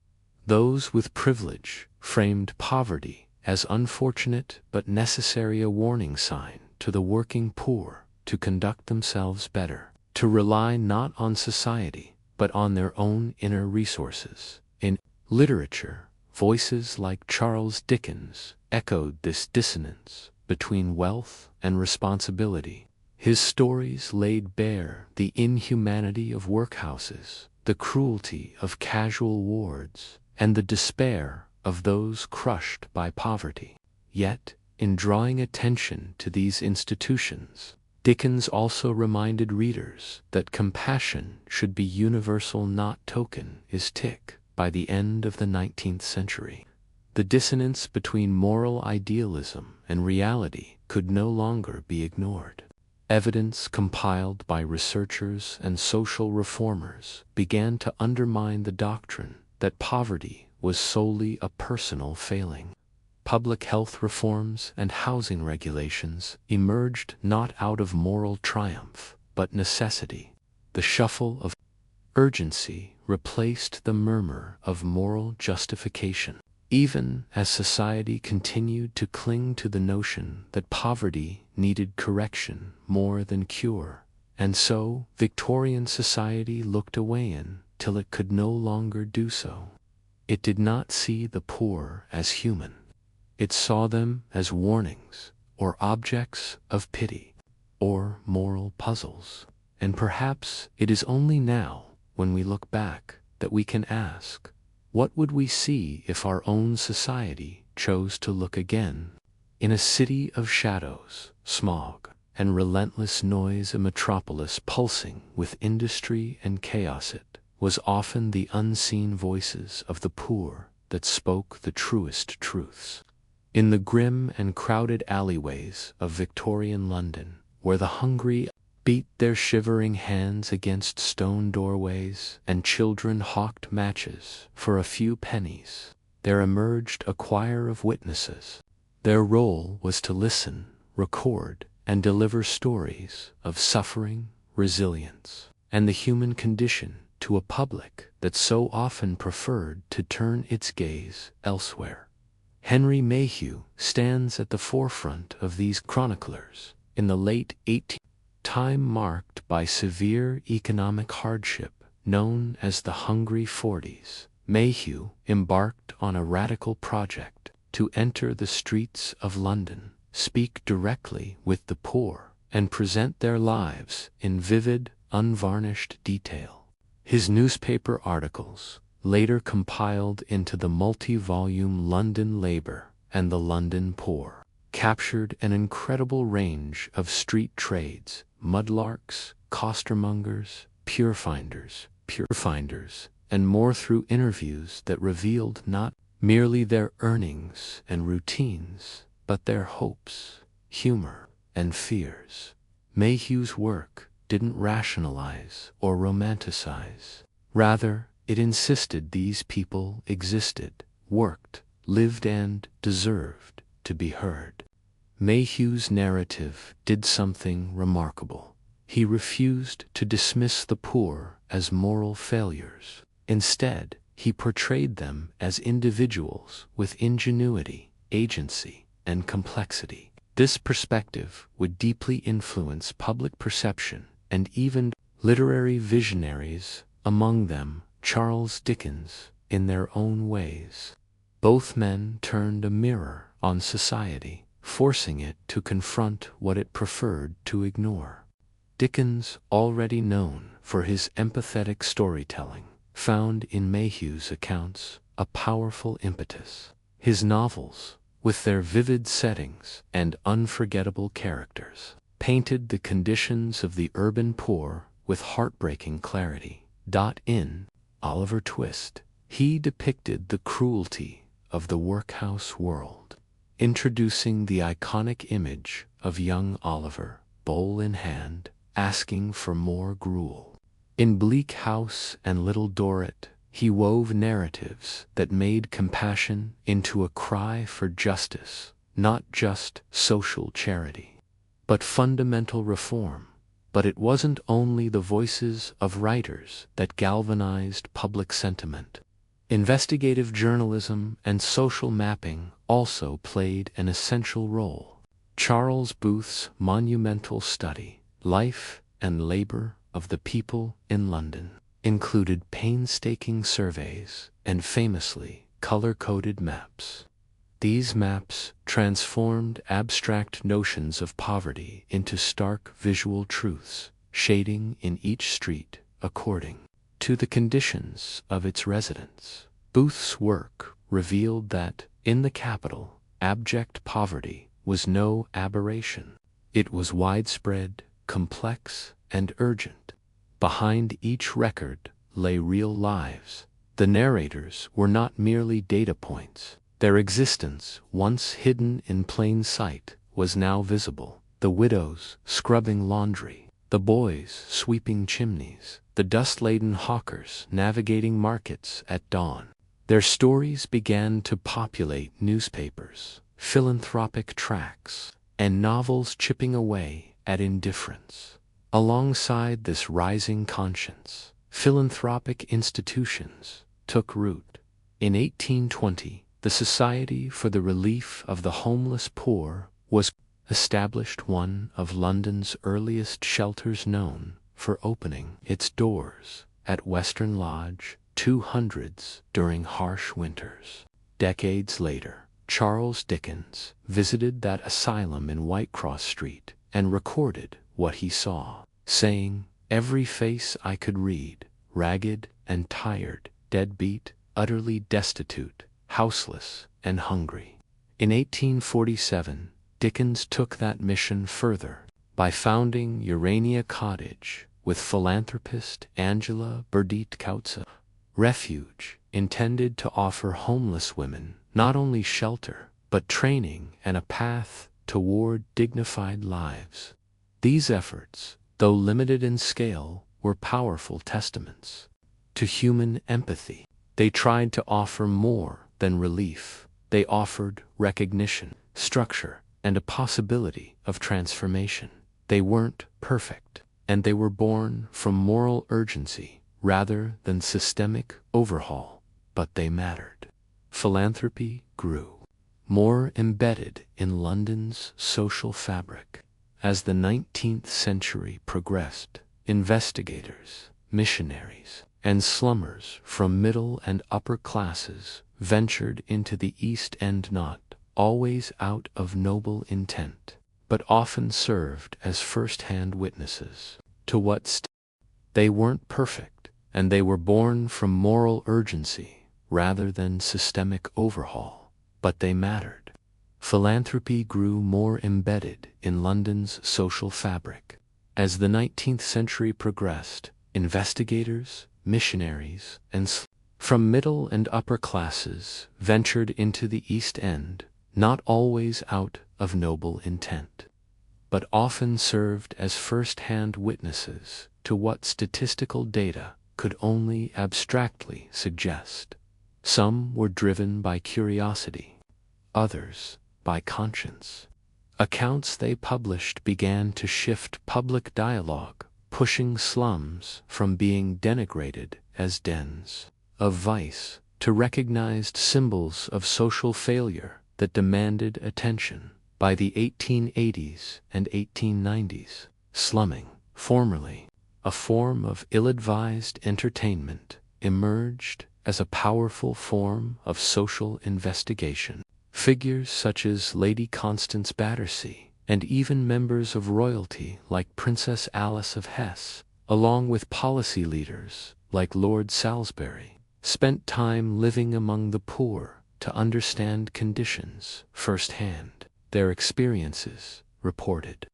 Those with privilege framed poverty as unfortunate but necessary, a warning sign to the working poor to conduct themselves better, to rely not on society but on their own inner resources. In literature, voices like Charles Dickens echoed this dissonance between wealth and responsibility. His stories laid bare the inhumanity of workhouses, the cruelty of casual wards, and the despair of those crushed by poverty. Yet, in drawing attention to these institutions, Dickens also reminded readers that compassion should be universal, not tokenistic. By the end of the 19th century, the dissonance between moral idealism and reality could no longer be ignored. Evidence compiled by researchers and social reformers began to undermine the doctrine that poverty was solely a personal failing. Public health reforms and housing regulations emerged not out of moral triumph but necessity. The shuffle of urgency replaced the murmur of moral justification. Even as society continued to cling to the notion that poverty needed correction more than cure, and so Victorian society looked away until it could no longer do so. It did not see the poor as human. It saw them as warnings, or objects of pity, or moral puzzles. And perhaps it is only now, when we look back, that we can ask, what would we see if our own society chose to look again? In a city of shadows, smog, and relentless noise, a metropolis pulsing with industry and chaos, it was often the unseen voices of the poor that spoke the truest truths. In the grim and crowded alleyways of Victorian London, where the hungry beat their shivering hands against stone doorways and children hawked matches for a few pennies, there emerged a choir of witnesses. Their role was to listen, record, and deliver stories of suffering, resilience, and the human condition to a public that so often preferred to turn its gaze elsewhere. Henry Mayhew stands at the forefront of these chroniclers. In the late 18th time marked by severe economic hardship, known as the Hungry Forties, Mayhew embarked on a radical project to enter the streets of London, speak directly with the poor, and present their lives in vivid, unvarnished detail. His newspaper articles, later compiled into the multi-volume London Labour and the London Poor, captured an incredible range of street trades: mudlarks, costermongers, purefinders, and more, through interviews that revealed not merely their earnings and routines, but their hopes, humor, and fears. Mayhew's work didn't rationalize or romanticize. Rather, it insisted these people existed, worked, lived, and deserved to be heard. Mayhew's narrative did something remarkable. He refused to dismiss the poor as moral failures. Instead, he portrayed them as individuals with ingenuity, agency, and complexity. This perspective would deeply influence public perception and even literary visionaries, among them Charles Dickens, in their own ways. Both men turned a mirror on society, forcing it to confront what it preferred to ignore. Dickens, already known for his empathetic storytelling, found in Mayhew's accounts a powerful impetus. His novels, with their vivid settings and unforgettable characters, painted the conditions of the urban poor with heartbreaking clarity. In Oliver Twist, he depicted the cruelty of the workhouse world, introducing the iconic image of young Oliver, bowl in hand, asking for more gruel. In Bleak House and Little Dorrit, he wove narratives that made compassion into a cry for justice, not just social charity, but fundamental reform. But it wasn't only the voices of writers that galvanized public sentiment. Investigative journalism and social mapping also played an essential role. Charles Booth's monumental study, Life and Labor of the People in London, included painstaking surveys and famously color-coded maps. These maps transformed abstract notions of poverty into stark visual truths, shading in each street according to the conditions of its residents. Booth's work revealed that, in the capital, abject poverty was no aberration. It was widespread, complex, and urgent. Behind each record lay real lives. The narrators were not merely data points. Their existence, once hidden in plain sight, was now visible. The widows scrubbing laundry, the boys sweeping chimneys, the dust-laden hawkers navigating markets at dawn. Their stories began to populate newspapers, philanthropic tracts, and novels chipping away at indifference. Alongside this rising conscience, philanthropic institutions took root. In 1820, the Society for the Relief of the Homeless Poor was established, one of London's earliest shelters, known for opening its doors at Western Lodge 200s during harsh winters. Decades later, Charles Dickens visited that asylum in Whitecross Street and recorded what he saw, saying, "Every face I could read, ragged and tired, deadbeat, utterly destitute, houseless and hungry." In 1847, Dickens took that mission further by founding Urania Cottage with philanthropist Angela Burdett Coutts, refuge intended to offer homeless women not only shelter, but training and a path toward dignified lives. These efforts, though limited in scale, were powerful testaments to human empathy. They tried to offer more than relief. They offered recognition, structure, and a possibility of transformation. They weren't perfect, and they were born from moral urgency rather than systemic overhaul, but they mattered. Philanthropy grew, more embedded in London's social fabric. As the 19th century progressed, investigators, missionaries, and slummers from middle and upper classes ventured into the East End, not always out of noble intent, but often served as first-hand witnesses to what they weren't perfect, and they were born from moral urgency rather than systemic overhaul, but they mattered. Philanthropy grew more embedded in London's social fabric. As the 19th century progressed, investigators, missionaries, and from middle and upper classes ventured into the East End, not always out of noble intent, but often served as first-hand witnesses to what statistical data could only abstractly suggest. Some were driven by curiosity, others by conscience. Accounts they published began to shift public dialogue, pushing slums from being denigrated as dens of vice to recognized symbols of social failure that demanded attention. By the 1880s and 1890s, slumming, formerly a form of ill-advised entertainment, emerged as a powerful form of social investigation. Figures such as Lady Constance Battersea, and even members of royalty like Princess Alice of Hesse, along with policy leaders like Lord Salisbury, spent time living among the poor to understand conditions firsthand. Their experiences, reported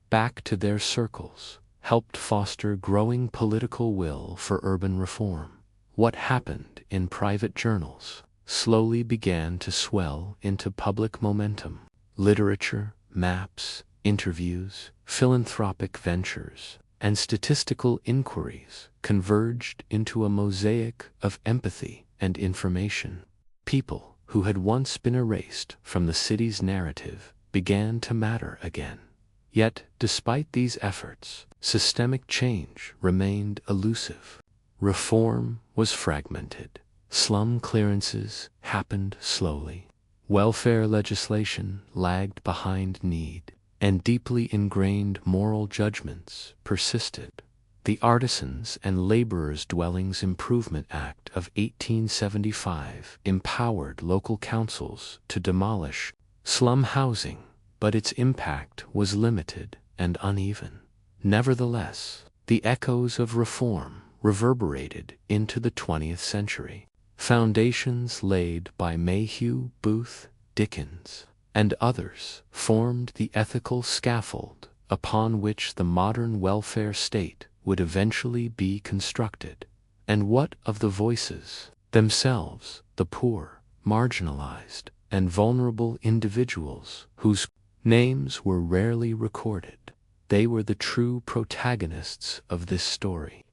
back to their circles, helped foster growing political will for urban reform. What happened in private journals slowly began to swell into public momentum. Literature, maps, interviews, philanthropic ventures, and statistical inquiries converged into a mosaic of empathy and information. People who had once been erased from the city's narrative began to matter again. Yet, despite these efforts, systemic change remained elusive. Reform was fragmented. Slum clearances happened slowly. Welfare legislation lagged behind need, and deeply ingrained moral judgments persisted. The Artisans' and Laborers' Dwellings Improvement Act of 1875 empowered local councils to demolish slum housing, but its impact was limited and uneven. Nevertheless, the echoes of reform reverberated into the 20th century. Foundations laid by Mayhew, Booth, Dickens, and others formed the ethical scaffold upon which the modern welfare state would eventually be constructed. And what of the voices themselves, the poor, marginalized, and vulnerable individuals whose names were rarely recorded? They were the true protagonists of this story.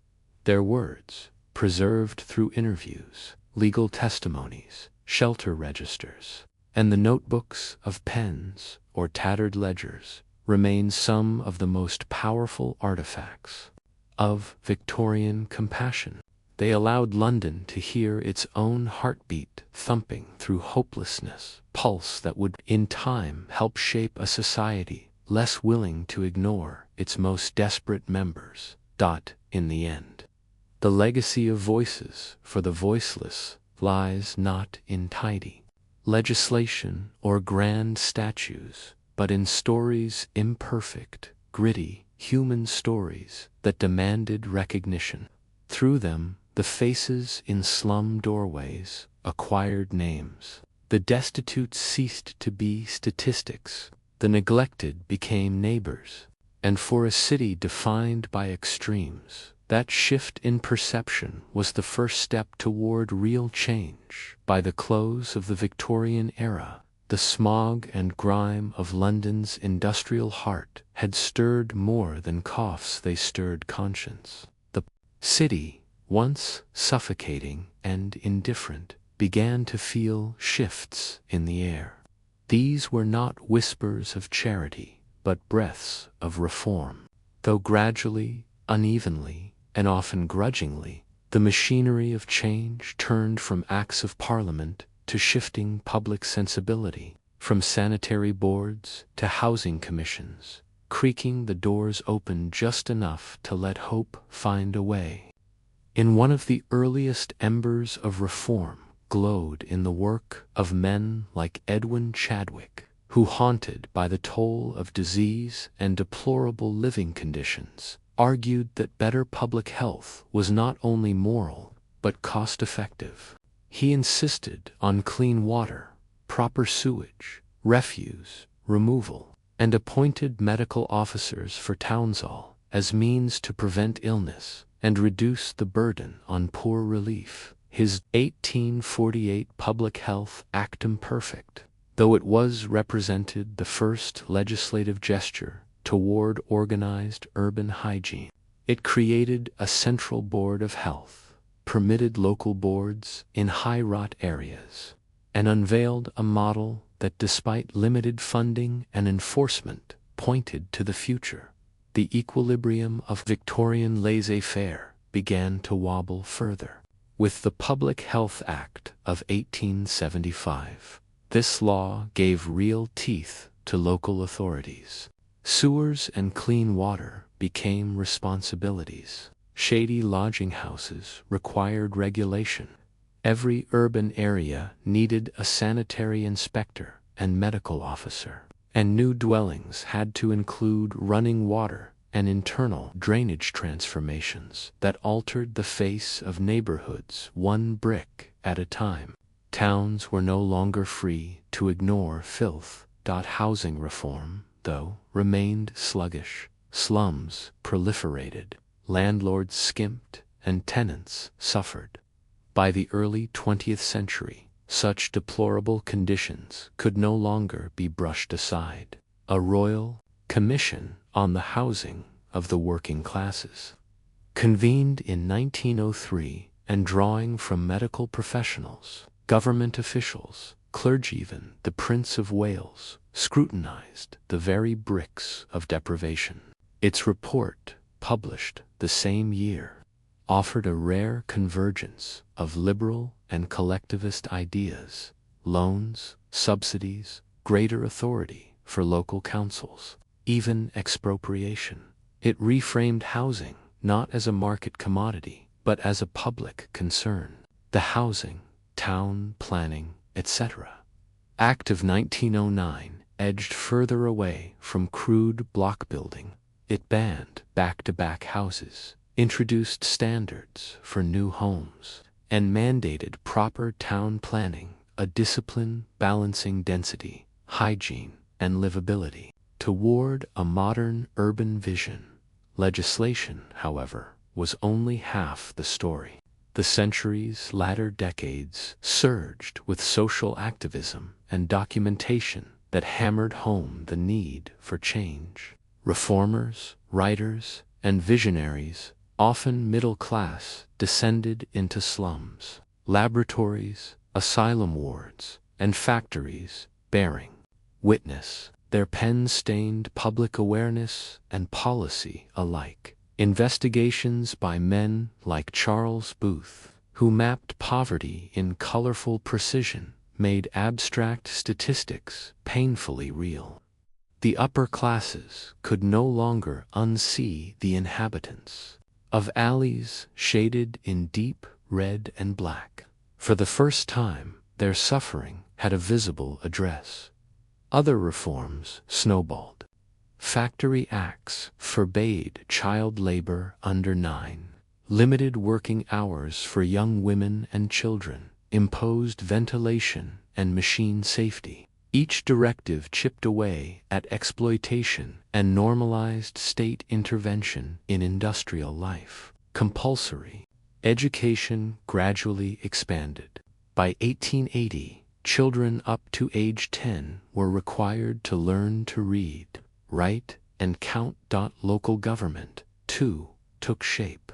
Their words, preserved through interviews, legal testimonies, shelter registers, and the notebooks of pens or tattered ledgers, remain some of the most powerful artifacts of Victorian compassion. They allowed London to hear its own heartbeat thumping through hopelessness, pulse that would in time help shape a society less willing to ignore its most desperate members. In the end, the legacy of voices for the voiceless lies not in tidy legislation or grand statues, but in stories imperfect, gritty, human stories that demanded recognition. Through them, the faces in slum doorways acquired names. The destitute ceased to be statistics. The neglected became neighbors. And for a city defined by extremes, that shift in perception was the first step toward real change. By the close of the Victorian era, the smog and grime of London's industrial heart had stirred more than coughs, they stirred conscience. The city, once suffocating and indifferent, began to feel shifts in the air. These were not whispers of charity, but breaths of reform. Though gradually, unevenly, and often grudgingly, the machinery of change turned from acts of parliament to shifting public sensibility, from sanitary boards to housing commissions, creaking the doors open just enough to let hope find a way. In one of the earliest embers of reform glowed in the work of men like Edwin Chadwick, who, haunted by the toll of disease and deplorable living conditions, argued that better public health was not only moral, but cost-effective. He insisted on clean water, proper sewage, refuse removal, and appointed medical officers for townsall as means to prevent illness and reduce the burden on poor relief. His 1848 Public Health Actum Perfect, though it was represented the first legislative gesture toward organized urban hygiene. It created a central board of health, permitted local boards in high-rot areas, and unveiled a model that, despite limited funding and enforcement, pointed to the future. The equilibrium of Victorian laissez-faire began to wobble further. With the Public Health Act of 1875, this law gave real teeth to local authorities. Sewers and clean water became responsibilities. Shady lodging houses required regulation. Every urban area needed a sanitary inspector and medical officer. And new dwellings had to include running water and internal drainage transformations that altered the face of neighborhoods one brick at a time. Towns were no longer free to ignore filth. Housing reform, though, remained sluggish. slums proliferated, landlords skimped, and tenants suffered. By the early 20th century, such deplorable conditions could no longer be brushed aside. A royal commission on the housing of the working classes, convened in 1903 and drawing from medical professionals, government officials, clergy, even the Prince of Wales, scrutinized the very bricks of deprivation. Its report, published the same year, offered a rare convergence of liberal and collectivist ideas: loans, subsidies, greater authority for local councils, even expropriation. It reframed housing not as a market commodity, but as a public concern. The Housing, Town Planning, etc. Act of 1909 edged further away from crude block building. It banned back-to-back houses, introduced standards for new homes, and mandated proper town planning, a discipline balancing density, hygiene, and livability toward a modern urban vision. Legislation, however, was only half the story. The century's latter decades surged with social activism and documentation that hammered home the need for change. Reformers, writers, and visionaries, often middle class, descended into slums, laboratories, asylum wards, and factories, bearing witness. Their pens stained public awareness and policy alike. Investigations by men like Charles Booth, who mapped poverty in colorful precision, made abstract statistics painfully real. The upper classes could no longer unsee the inhabitants of alleys shaded in deep red and black. For the first time, their suffering had a visible address. Other reforms snowballed. Factory acts forbade child labor under 9, limited working hours for young women and children, imposed ventilation and machine safety. Each directive chipped away at exploitation and normalized state intervention in industrial life. Compulsory education gradually expanded. By 1880, children up to age 10 were required to learn to read, write, and count. Local government, too, took shape.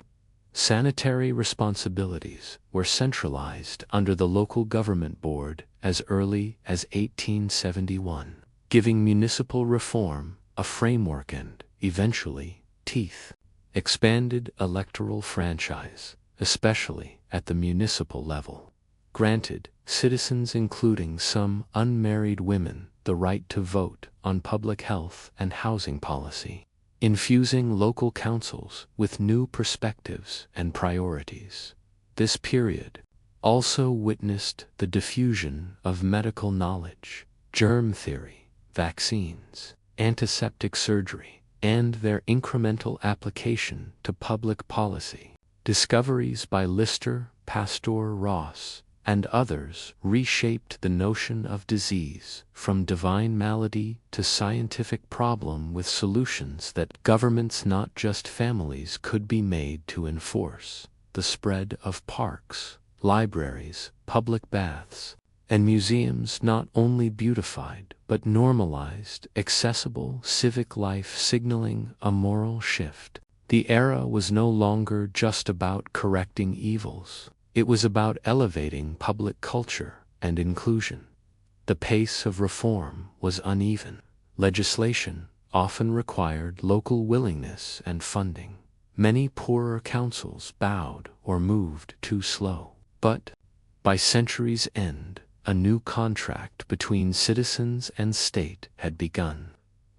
Sanitary responsibilities were centralized under the local government board as early as 1871, giving municipal reform a framework and, eventually, teeth. Expanded electoral franchise, especially at the municipal level, granted citizens, including some unmarried women, the right to vote on public health and housing policy, infusing local councils with new perspectives and priorities. This period also witnessed the diffusion of medical knowledge, germ theory, vaccines, antiseptic surgery, and their incremental application to public policy. Discoveries by Lister, Pasteur, Ross, and others reshaped the notion of disease from divine malady to scientific problem with solutions that governments, not just families, could be made to enforce. The spread of parks, libraries, public baths, and museums not only beautified but normalized accessible civic life, signaling a moral shift. The era was no longer just about correcting evils. It was about elevating public culture and inclusion. The pace of reform was uneven. Legislation often required local willingness and funding. Many poorer councils bowed or moved too slow. But by century's end, a new contract between citizens and state had begun.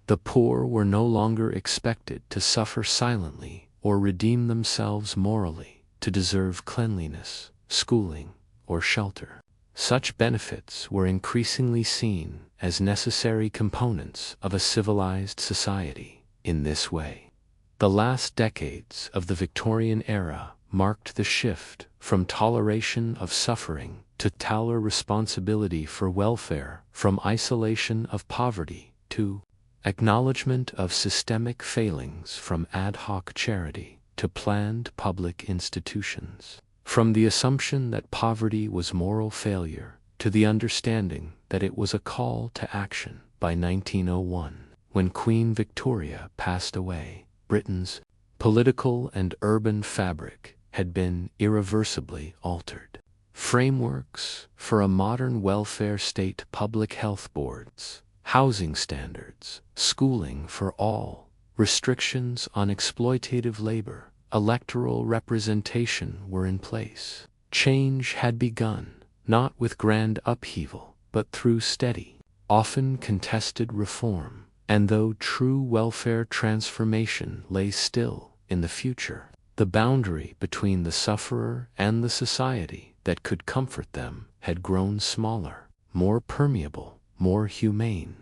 The poor were no longer expected to suffer silently or redeem themselves morally to deserve cleanliness, schooling, or shelter. Such benefits were increasingly seen as necessary components of a civilized society. In this way, the last decades of the Victorian era marked the shift from toleration of suffering to total responsibility for welfare, from isolation of poverty to acknowledgement of systemic failings from ad hoc charity to planned public institutions, from the assumption that poverty was moral failure to the understanding that it was a call to action. By 1901, when Queen Victoria passed away, Britain's political and urban fabric had been irreversibly altered. Frameworks for a modern welfare state, public health boards, housing standards, schooling for all, restrictions on exploitative labor, electoral representation were in place. Change had begun, not with grand upheaval, but through steady, often contested reform, and though true welfare transformation lay still in the future, the boundary between the sufferer and the society that could comfort them had grown smaller, more permeable, more humane.